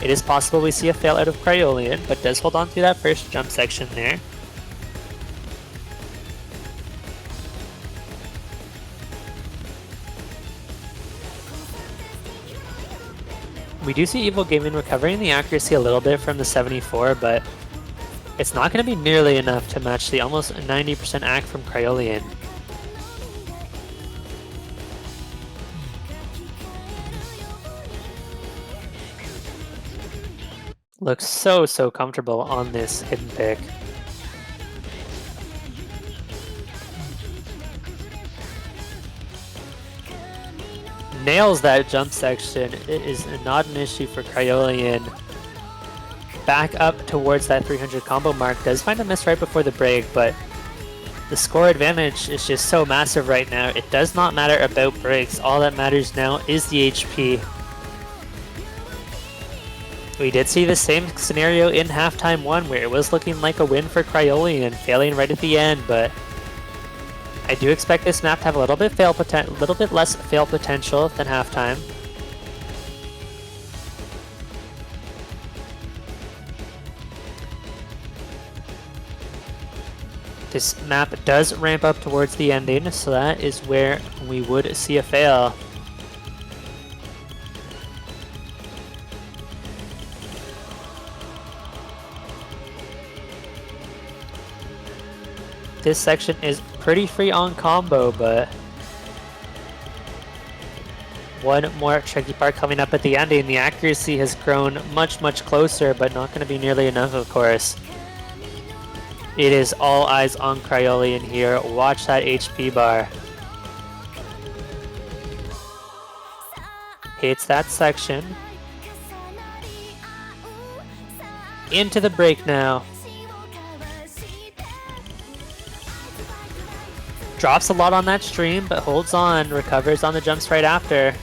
it is possible we see a fail out of Cryolien, but does hold on to that first jump section there. We do see EvilGaming recovering the accuracy a little bit from the 74, but it's not going to be nearly enough to match the almost 90% ac from Cryolien. Looks so comfortable on this hidden pick. Nails that jump section. It is not an issue for Cryolien. Back up towards that 300 combo mark. Does find a miss right before the break, but the score advantage is just so massive right now. It does not matter about breaks. All that matters now is the HP. We did see the same scenario in halftime 1 where it was looking like a win for Cryolien, failing right at the end, but I do expect this map to have a little bit less fail potential than halftime. This map does ramp up towards the ending, so that is where we would see a fail. This section is pretty free on combo, but one more tricky part coming up at the ending. The accuracy has grown much closer, but not going to be nearly enough, of course. It is all eyes on Cryolien here. Watch that HP bar. Hits that section. Into the break now. Drops a lot on that stream, but holds on. Recovers on the jumps right after.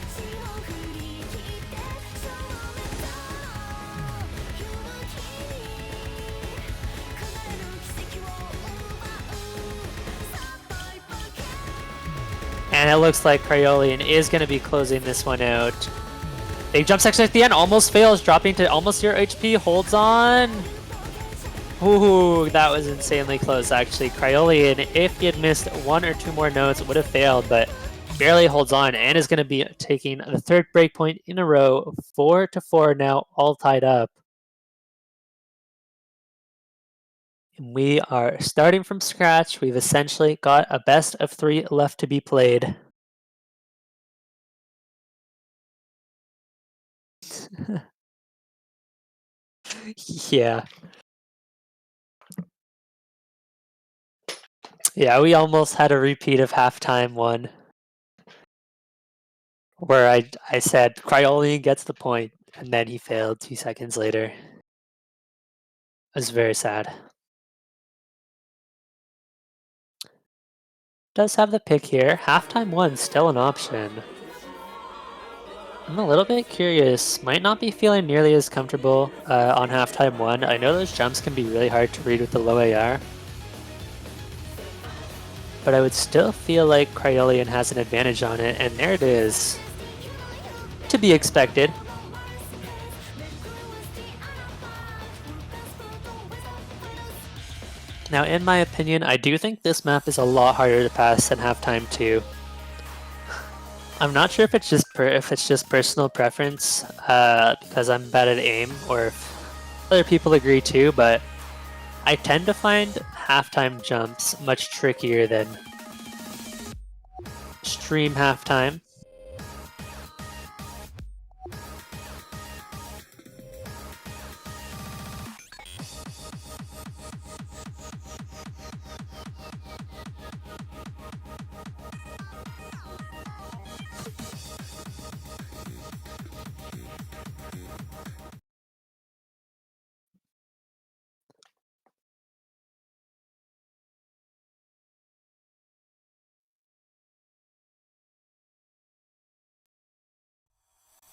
And it looks like Cryolien is going to be closing this one out. Big jump section at the end, almost fails, dropping to almost 0 HP, holds on. Ooh, that was insanely close actually. Cryolien, if he had missed 1 or 2 more notes, would have failed, but barely holds on and is going to be taking the 3rd breakpoint in a row. 4-4 now, all tied up. We are starting from scratch. We've essentially got a best of 3 left to be played. Yeah. Yeah, we almost had a repeat of halftime 1. Where I said Cryolien gets the point, and then he failed 2 seconds later. It was very sad. Does have the pick here. Halftime 1 still an option. I'm a little bit curious. Might not be feeling nearly as comfortable on halftime 1. I know those jumps can be really hard to read with the low AR. But I would still feel like Cryolien has an advantage on it, and there it is. To be expected. Now, in my opinion, I do think this map is a lot harder to pass than halftime 2. I'm not sure if it's just personal preference because I'm bad at aim, or if other people agree too, but I tend to find halftime jumps much trickier than stream halftime.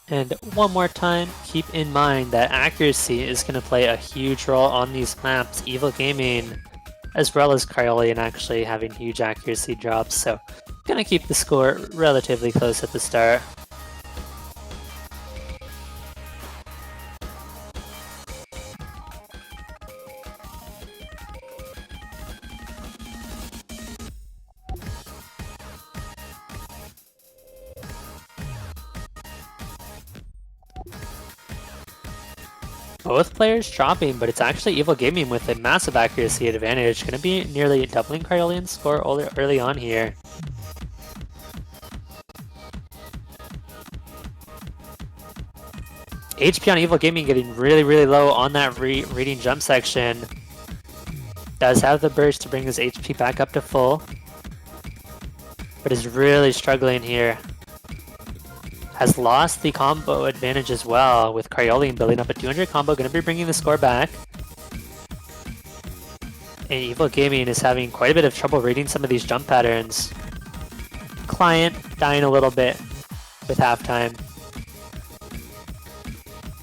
And one more time, keep in mind that accuracy is going to play a huge role on these maps. EvilGaming, as well as Cryolien, actually having huge accuracy drops, so going to keep the score relatively close at the start. Both players dropping, but it's actually EvilGaming with a massive accuracy advantage. Going to be nearly doubling Cryolien's score early on here. HP on EvilGaming getting really low on that reading jump section. Does have the burst to bring his HP back up to full, but is really struggling here. Has lost the combo advantage as well, with Cryolien building up a 200 combo, going to be bringing the score back. And EvilGaming is having quite a bit of trouble reading some of these jump patterns. Client dying a little bit with halftime.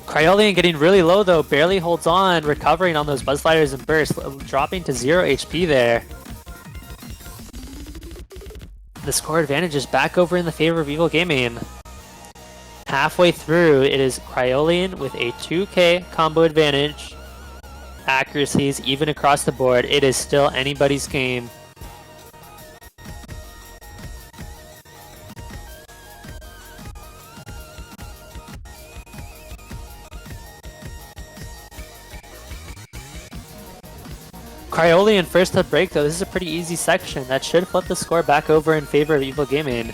Cryolien getting really low though, barely holds on, recovering on those buzz sliders and bursts, dropping to 0 HP there. The score advantage is back over in the favor of EvilGaming. Halfway through, it is Cryolien with a 2k combo advantage. Accuracies even across the board. It is still anybody's game. Cryolien first to break though. This is a pretty easy section that should flip the score back over in favor of EvilGaming.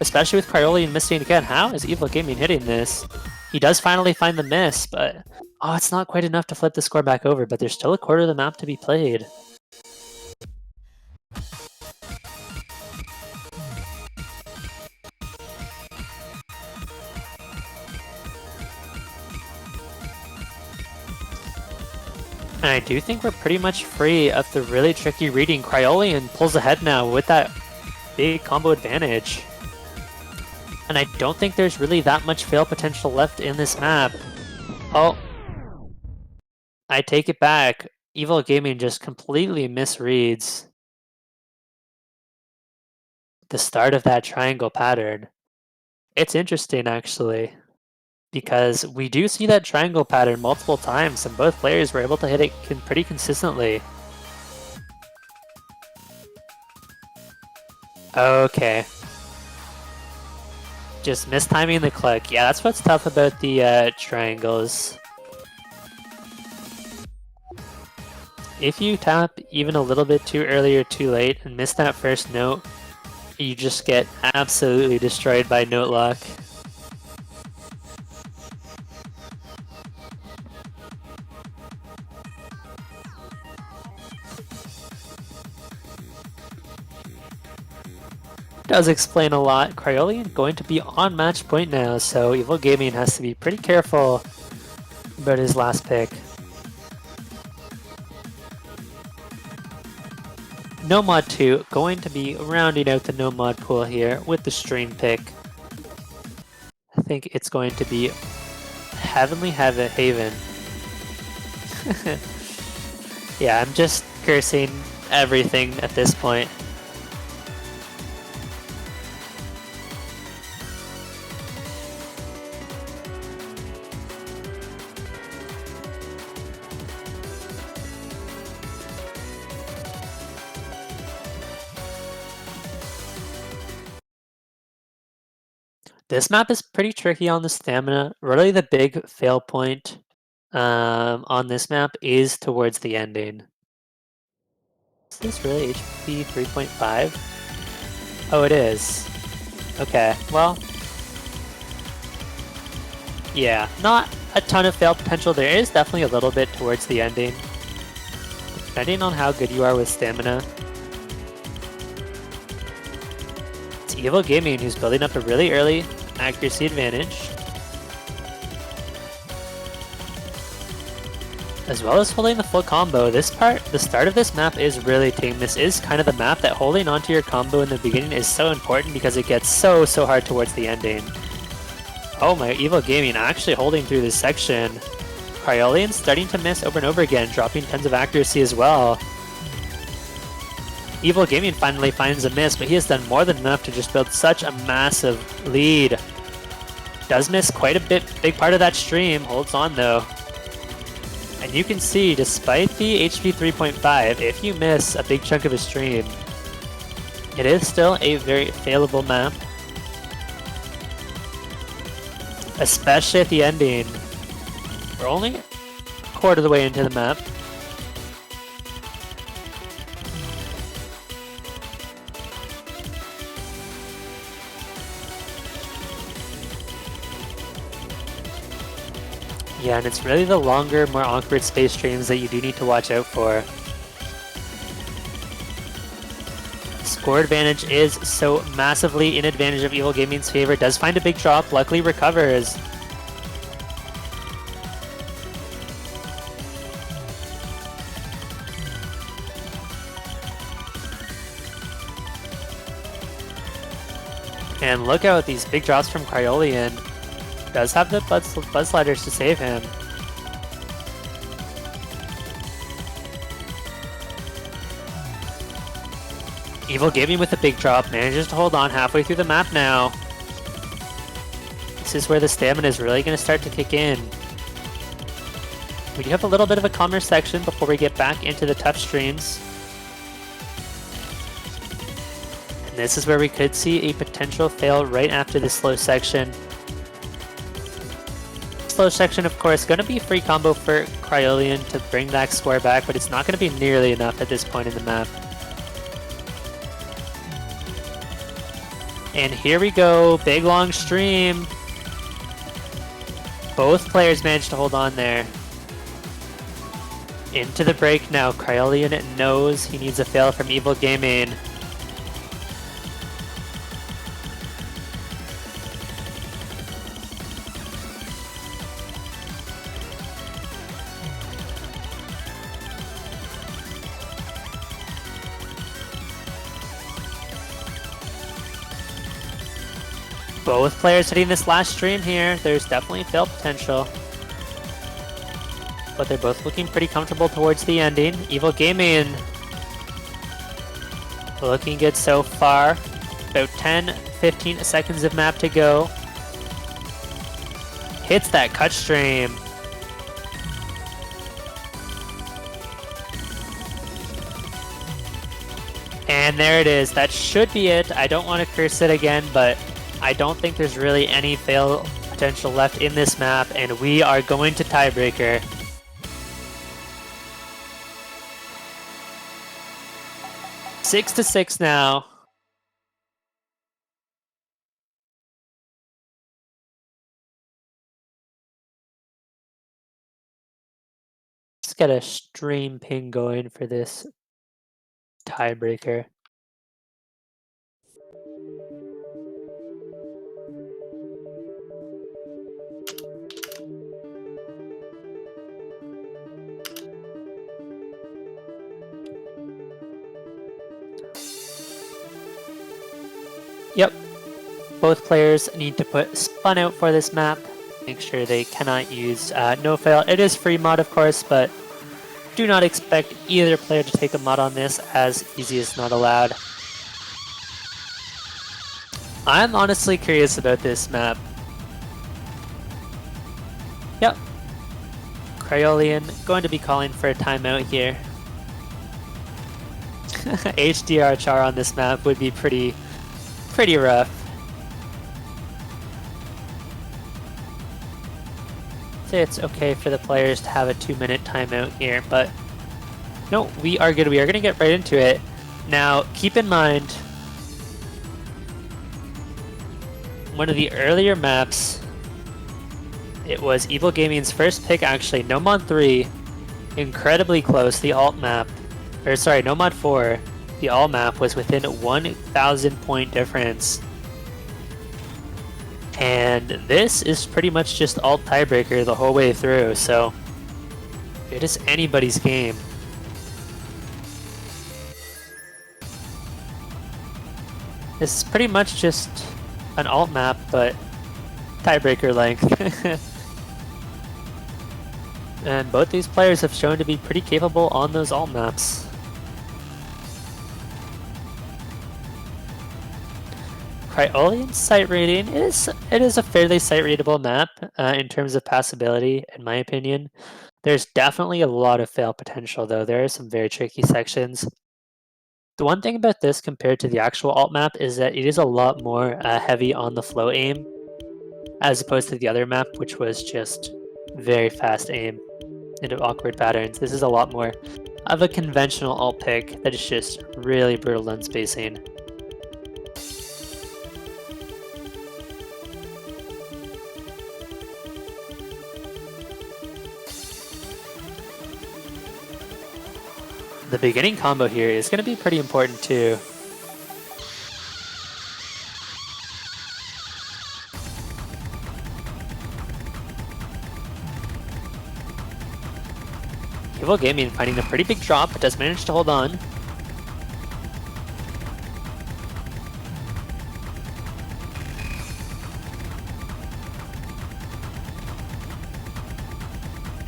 especially with Cryolien missing again. How is EvilGaming hitting this? He does finally find the miss, but oh, it's not quite enough to flip the score back over, but there's still a quarter of the map to be played. And I do think we're pretty much free of the really tricky reading. Cryolien pulls ahead now with that big combo advantage. And I don't think there's really that much fail potential left in this map. Oh, I take it back. EvilGaming just completely misreads the start of that triangle pattern. It's interesting actually, because we do see that triangle pattern multiple times and both players were able to hit it pretty consistently. Okay. Just mistiming the click. Yeah, that's what's tough about the triangles. If you tap even a little bit too early or too late and miss that first note, you just get absolutely destroyed by note lock. Does explain a lot. Cryolien going to be on match point now, so EvilGaming has to be pretty careful about his last pick. No Mod 2 going to be rounding out the no mod pool here with the stream pick. I think it's going to be Heavenly Haven. Yeah, I'm just cursing everything at this point. This map is pretty tricky on the stamina. Really the big fail point on this map is towards the ending. Is this really HP 3.5? Oh, it is. Okay, well. Yeah, not a ton of fail potential. There is definitely a little bit towards the ending. Depending on how good you are with stamina. It's EvilGaming who's building up a really early accuracy advantage. As well as holding the full combo. This part, the start of this map is really tame. This is kind of the map that holding onto your combo in the beginning is so important because it gets so hard towards the ending. Oh my, EvilGaming actually holding through this section. Cryolien starting to miss over and over again, dropping tons of accuracy as well. EvilGaming finally finds a miss, but he has done more than enough to just build such a massive lead. Does miss quite a big part of that stream, holds on though. And you can see, despite the HP 3.5, if you miss a big chunk of a stream, it is still a very failable map. Especially at the ending. We're only a quarter of the way into the map. Yeah, and it's really the longer, more awkward space streams that you do need to watch out for. Score advantage is so massively in advantage of EvilGaming's favor. Does find a big drop, luckily recovers. And look out, these big drops from Cryolien. Does have the Buzz Sliders to save him. EvilGaming with a big drop, manages to hold on halfway through the map now. This is where the stamina is really going to start to kick in. We do have a little bit of a calmer section before we get back into the tough streams. And this is where we could see a potential fail right after this slow section. Slow section, of course, going to be free combo for Cryolien to bring that score back, but it's not going to be nearly enough at this point in the map. And here we go, big long stream. Both players managed to hold on there. Into the break now, Cryolien knows he needs a fail from EvilGaming. Both players hitting this last stream here. There's definitely fail potential. But they're both looking pretty comfortable towards the ending. EvilGaming looking good so far. About 10-15 seconds of map to go. Hits that cut stream. And there it is. That should be it. I don't want to curse it again, but I don't think there's really any fail potential left in this map, and we are going to tiebreaker. Six to 6 now. Let's get a stream ping going for this tiebreaker. Yep, both players need to put spun out for this map. Make sure they cannot use no fail. It is free mod, of course, but do not expect either player to take a mod on this, as easy is not allowed. I'm honestly curious about this map. Yep. Cryolien going to be calling for a timeout here. HDR char on this map would be pretty rough. Say it's okay for the players to have a 2-minute timeout here, but no, we are good. We are going to get right into it. Now, keep in mind, one of the earlier maps, it was EvilGaming's first pick actually, No Mod 3, incredibly close, the alt map, or sorry, No Mod 4, the alt map was within 1,000 point difference. And this is pretty much just alt tiebreaker the whole way through, so it is anybody's game. This is pretty much just an alt map, but tiebreaker length. And both these players have shown to be pretty capable on those alt maps. Cryolien's sight rating it is a fairly sight readable map in terms of passability, in my opinion. There's definitely a lot of fail potential though. There are some very tricky sections. The one thing about this compared to the actual alt map is that it is a lot more heavy on the flow aim, as opposed to the other map, which was just very fast aim into awkward patterns. This is a lot more of a conventional alt pick that is just really brutal on spacing. The beginning combo here is going to be pretty important too. EvilGaming finding a pretty big drop, but does manage to hold on.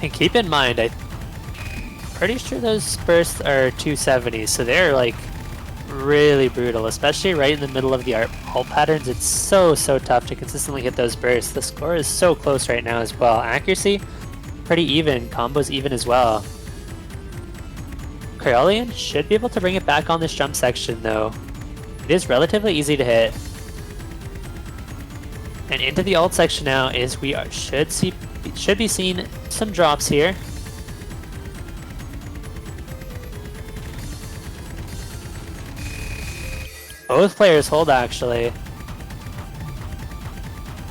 And keep in mind, I'm pretty sure those bursts are 270s, so they're like really brutal, especially right in the middle of the alt patterns. It's so tough to consistently hit those bursts. The score is so close right now as well. Accuracy, pretty even. Combos even as well. Cryolien should be able to bring it back on this jump section though. It is relatively easy to hit. And into the alt section now is should be seeing some drops here. Both players hold actually.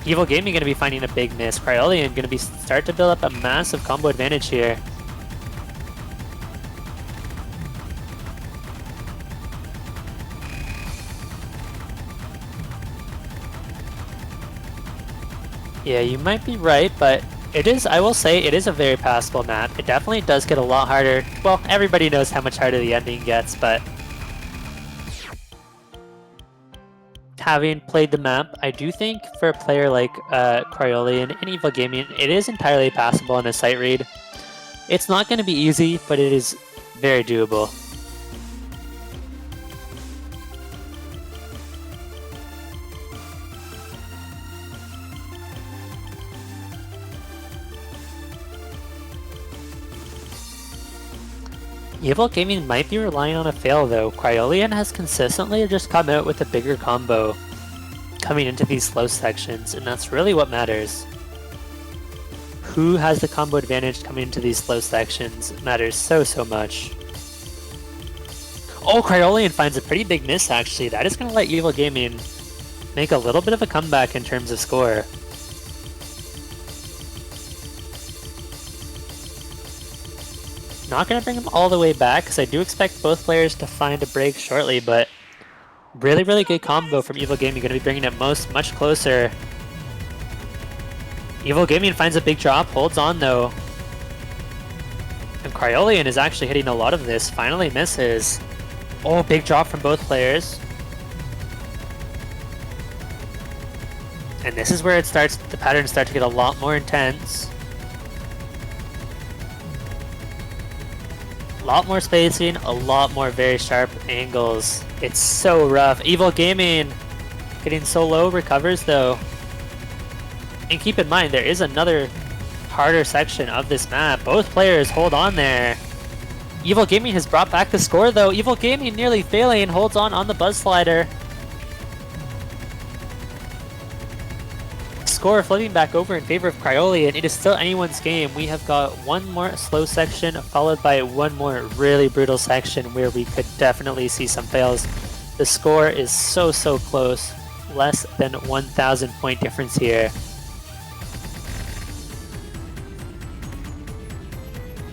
EvilGaming going to be finding a big miss. Cryolien going to be start to build up a massive combo advantage here. Yeah, you might be right, but it is, I will say, it is a very passable map. It definitely does get a lot harder. Well, everybody knows how much harder the ending gets, but having played the map, I do think for a player like Cryolien and EvilGaming, it is entirely passable in a sight read. It's not going to be easy, but it is very doable. EvilGaming might be relying on a fail though. Cryolien has consistently just come out with a bigger combo coming into these slow sections, and that's really what matters. Who has the combo advantage coming into these slow sections matters so much. Oh, Cryolien finds a pretty big miss actually. That is going to let EvilGaming make a little bit of a comeback in terms of score. Not going to bring him all the way back, because I do expect both players to find a break shortly, but really good combo from EvilGaming, going to be bringing it much closer. EvilGaming finds a big drop, holds on though. And Cryolien is actually hitting a lot of this, finally misses. Oh, big drop from both players. And this is where it starts, the patterns start to get a lot more intense. A lot more spacing, a lot more very sharp angles. It's so rough. EvilGaming getting so low, recovers though. And keep in mind, there is another harder section of this map. Both players hold on there. EvilGaming has brought back the score though. EvilGaming nearly failing, holds on the buzz slider. Score flipping back over in favor of Cryolien. It is still anyone's game. We have got one more slow section followed by one more really brutal section where we could definitely see some fails. The score is so close. Less than 1,000 point difference here.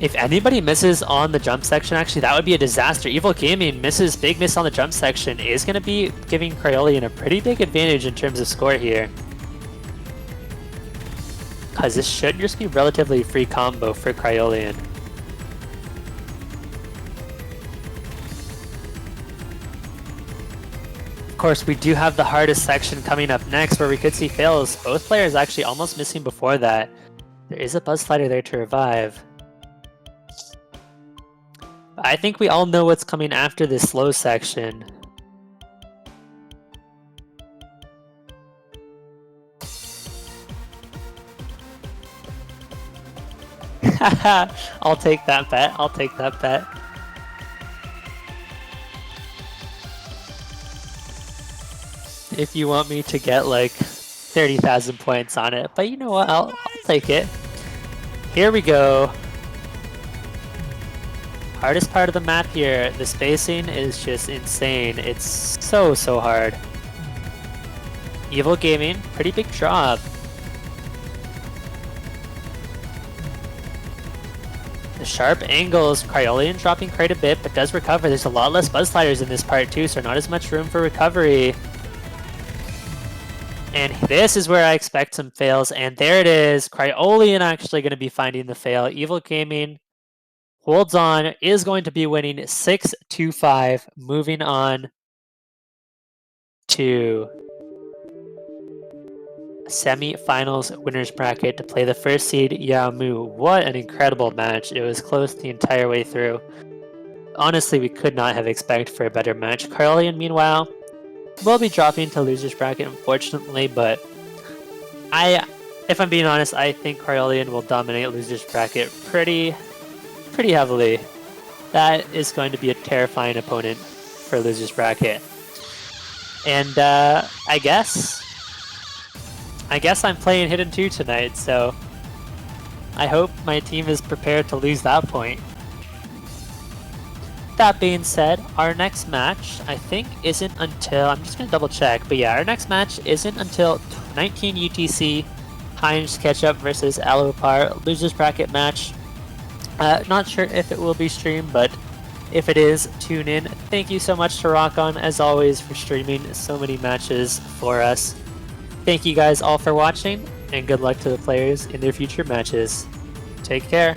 If anybody misses on the jump section, actually that would be a disaster. EvilGaming misses, big miss on the jump section, is going to be giving Cryolien a pretty big advantage in terms of score here. Because this should just be relatively free combo for Cryolien. Of course, we do have the hardest section coming up next where we could see fails. Both players actually almost missing before that. There is a buzz slider there to revive. I think we all know what's coming after this slow section. I'll take that bet. I'll take that bet. If you want me to get like 30,000 points on it, but you know what? I'll take it. Here we go. Hardest part of the map here. The spacing is just insane. It's so hard. EvilGaming, pretty big drop. The sharp angles, Cryolien dropping quite a bit, but does recover. There's a lot less buzz sliders in this part too, so not as much room for recovery. And this is where I expect some fails, and there it is. Cryolien actually going to be finding the fail. EvilGaming holds on, is going to be winning 6-5, moving on to semi-finals winners bracket to play the first seed Yaomu. What an incredible match. It was close the entire way through. Honestly, we could not have expected for a better match. Cryolien, meanwhile, will be dropping to losers bracket, unfortunately, but if I'm being honest, I think Cryolien will dominate losers bracket pretty heavily. That is going to be a terrifying opponent for losers bracket. And I guess I'm playing Hidden 2 tonight, so I hope my team is prepared to lose that point. that being said, our next match, I think, isn't until, I'm just going to double check, but yeah, our next match isn't until 19 UTC, Heinz Ketchup versus Alawapr, losers bracket match. Not sure if it will be streamed, but if it is, tune in. Thank you so much to Rock On, as always, for streaming so many matches for us. Thank you guys all for watching, and good luck to the players in their future matches. Take care.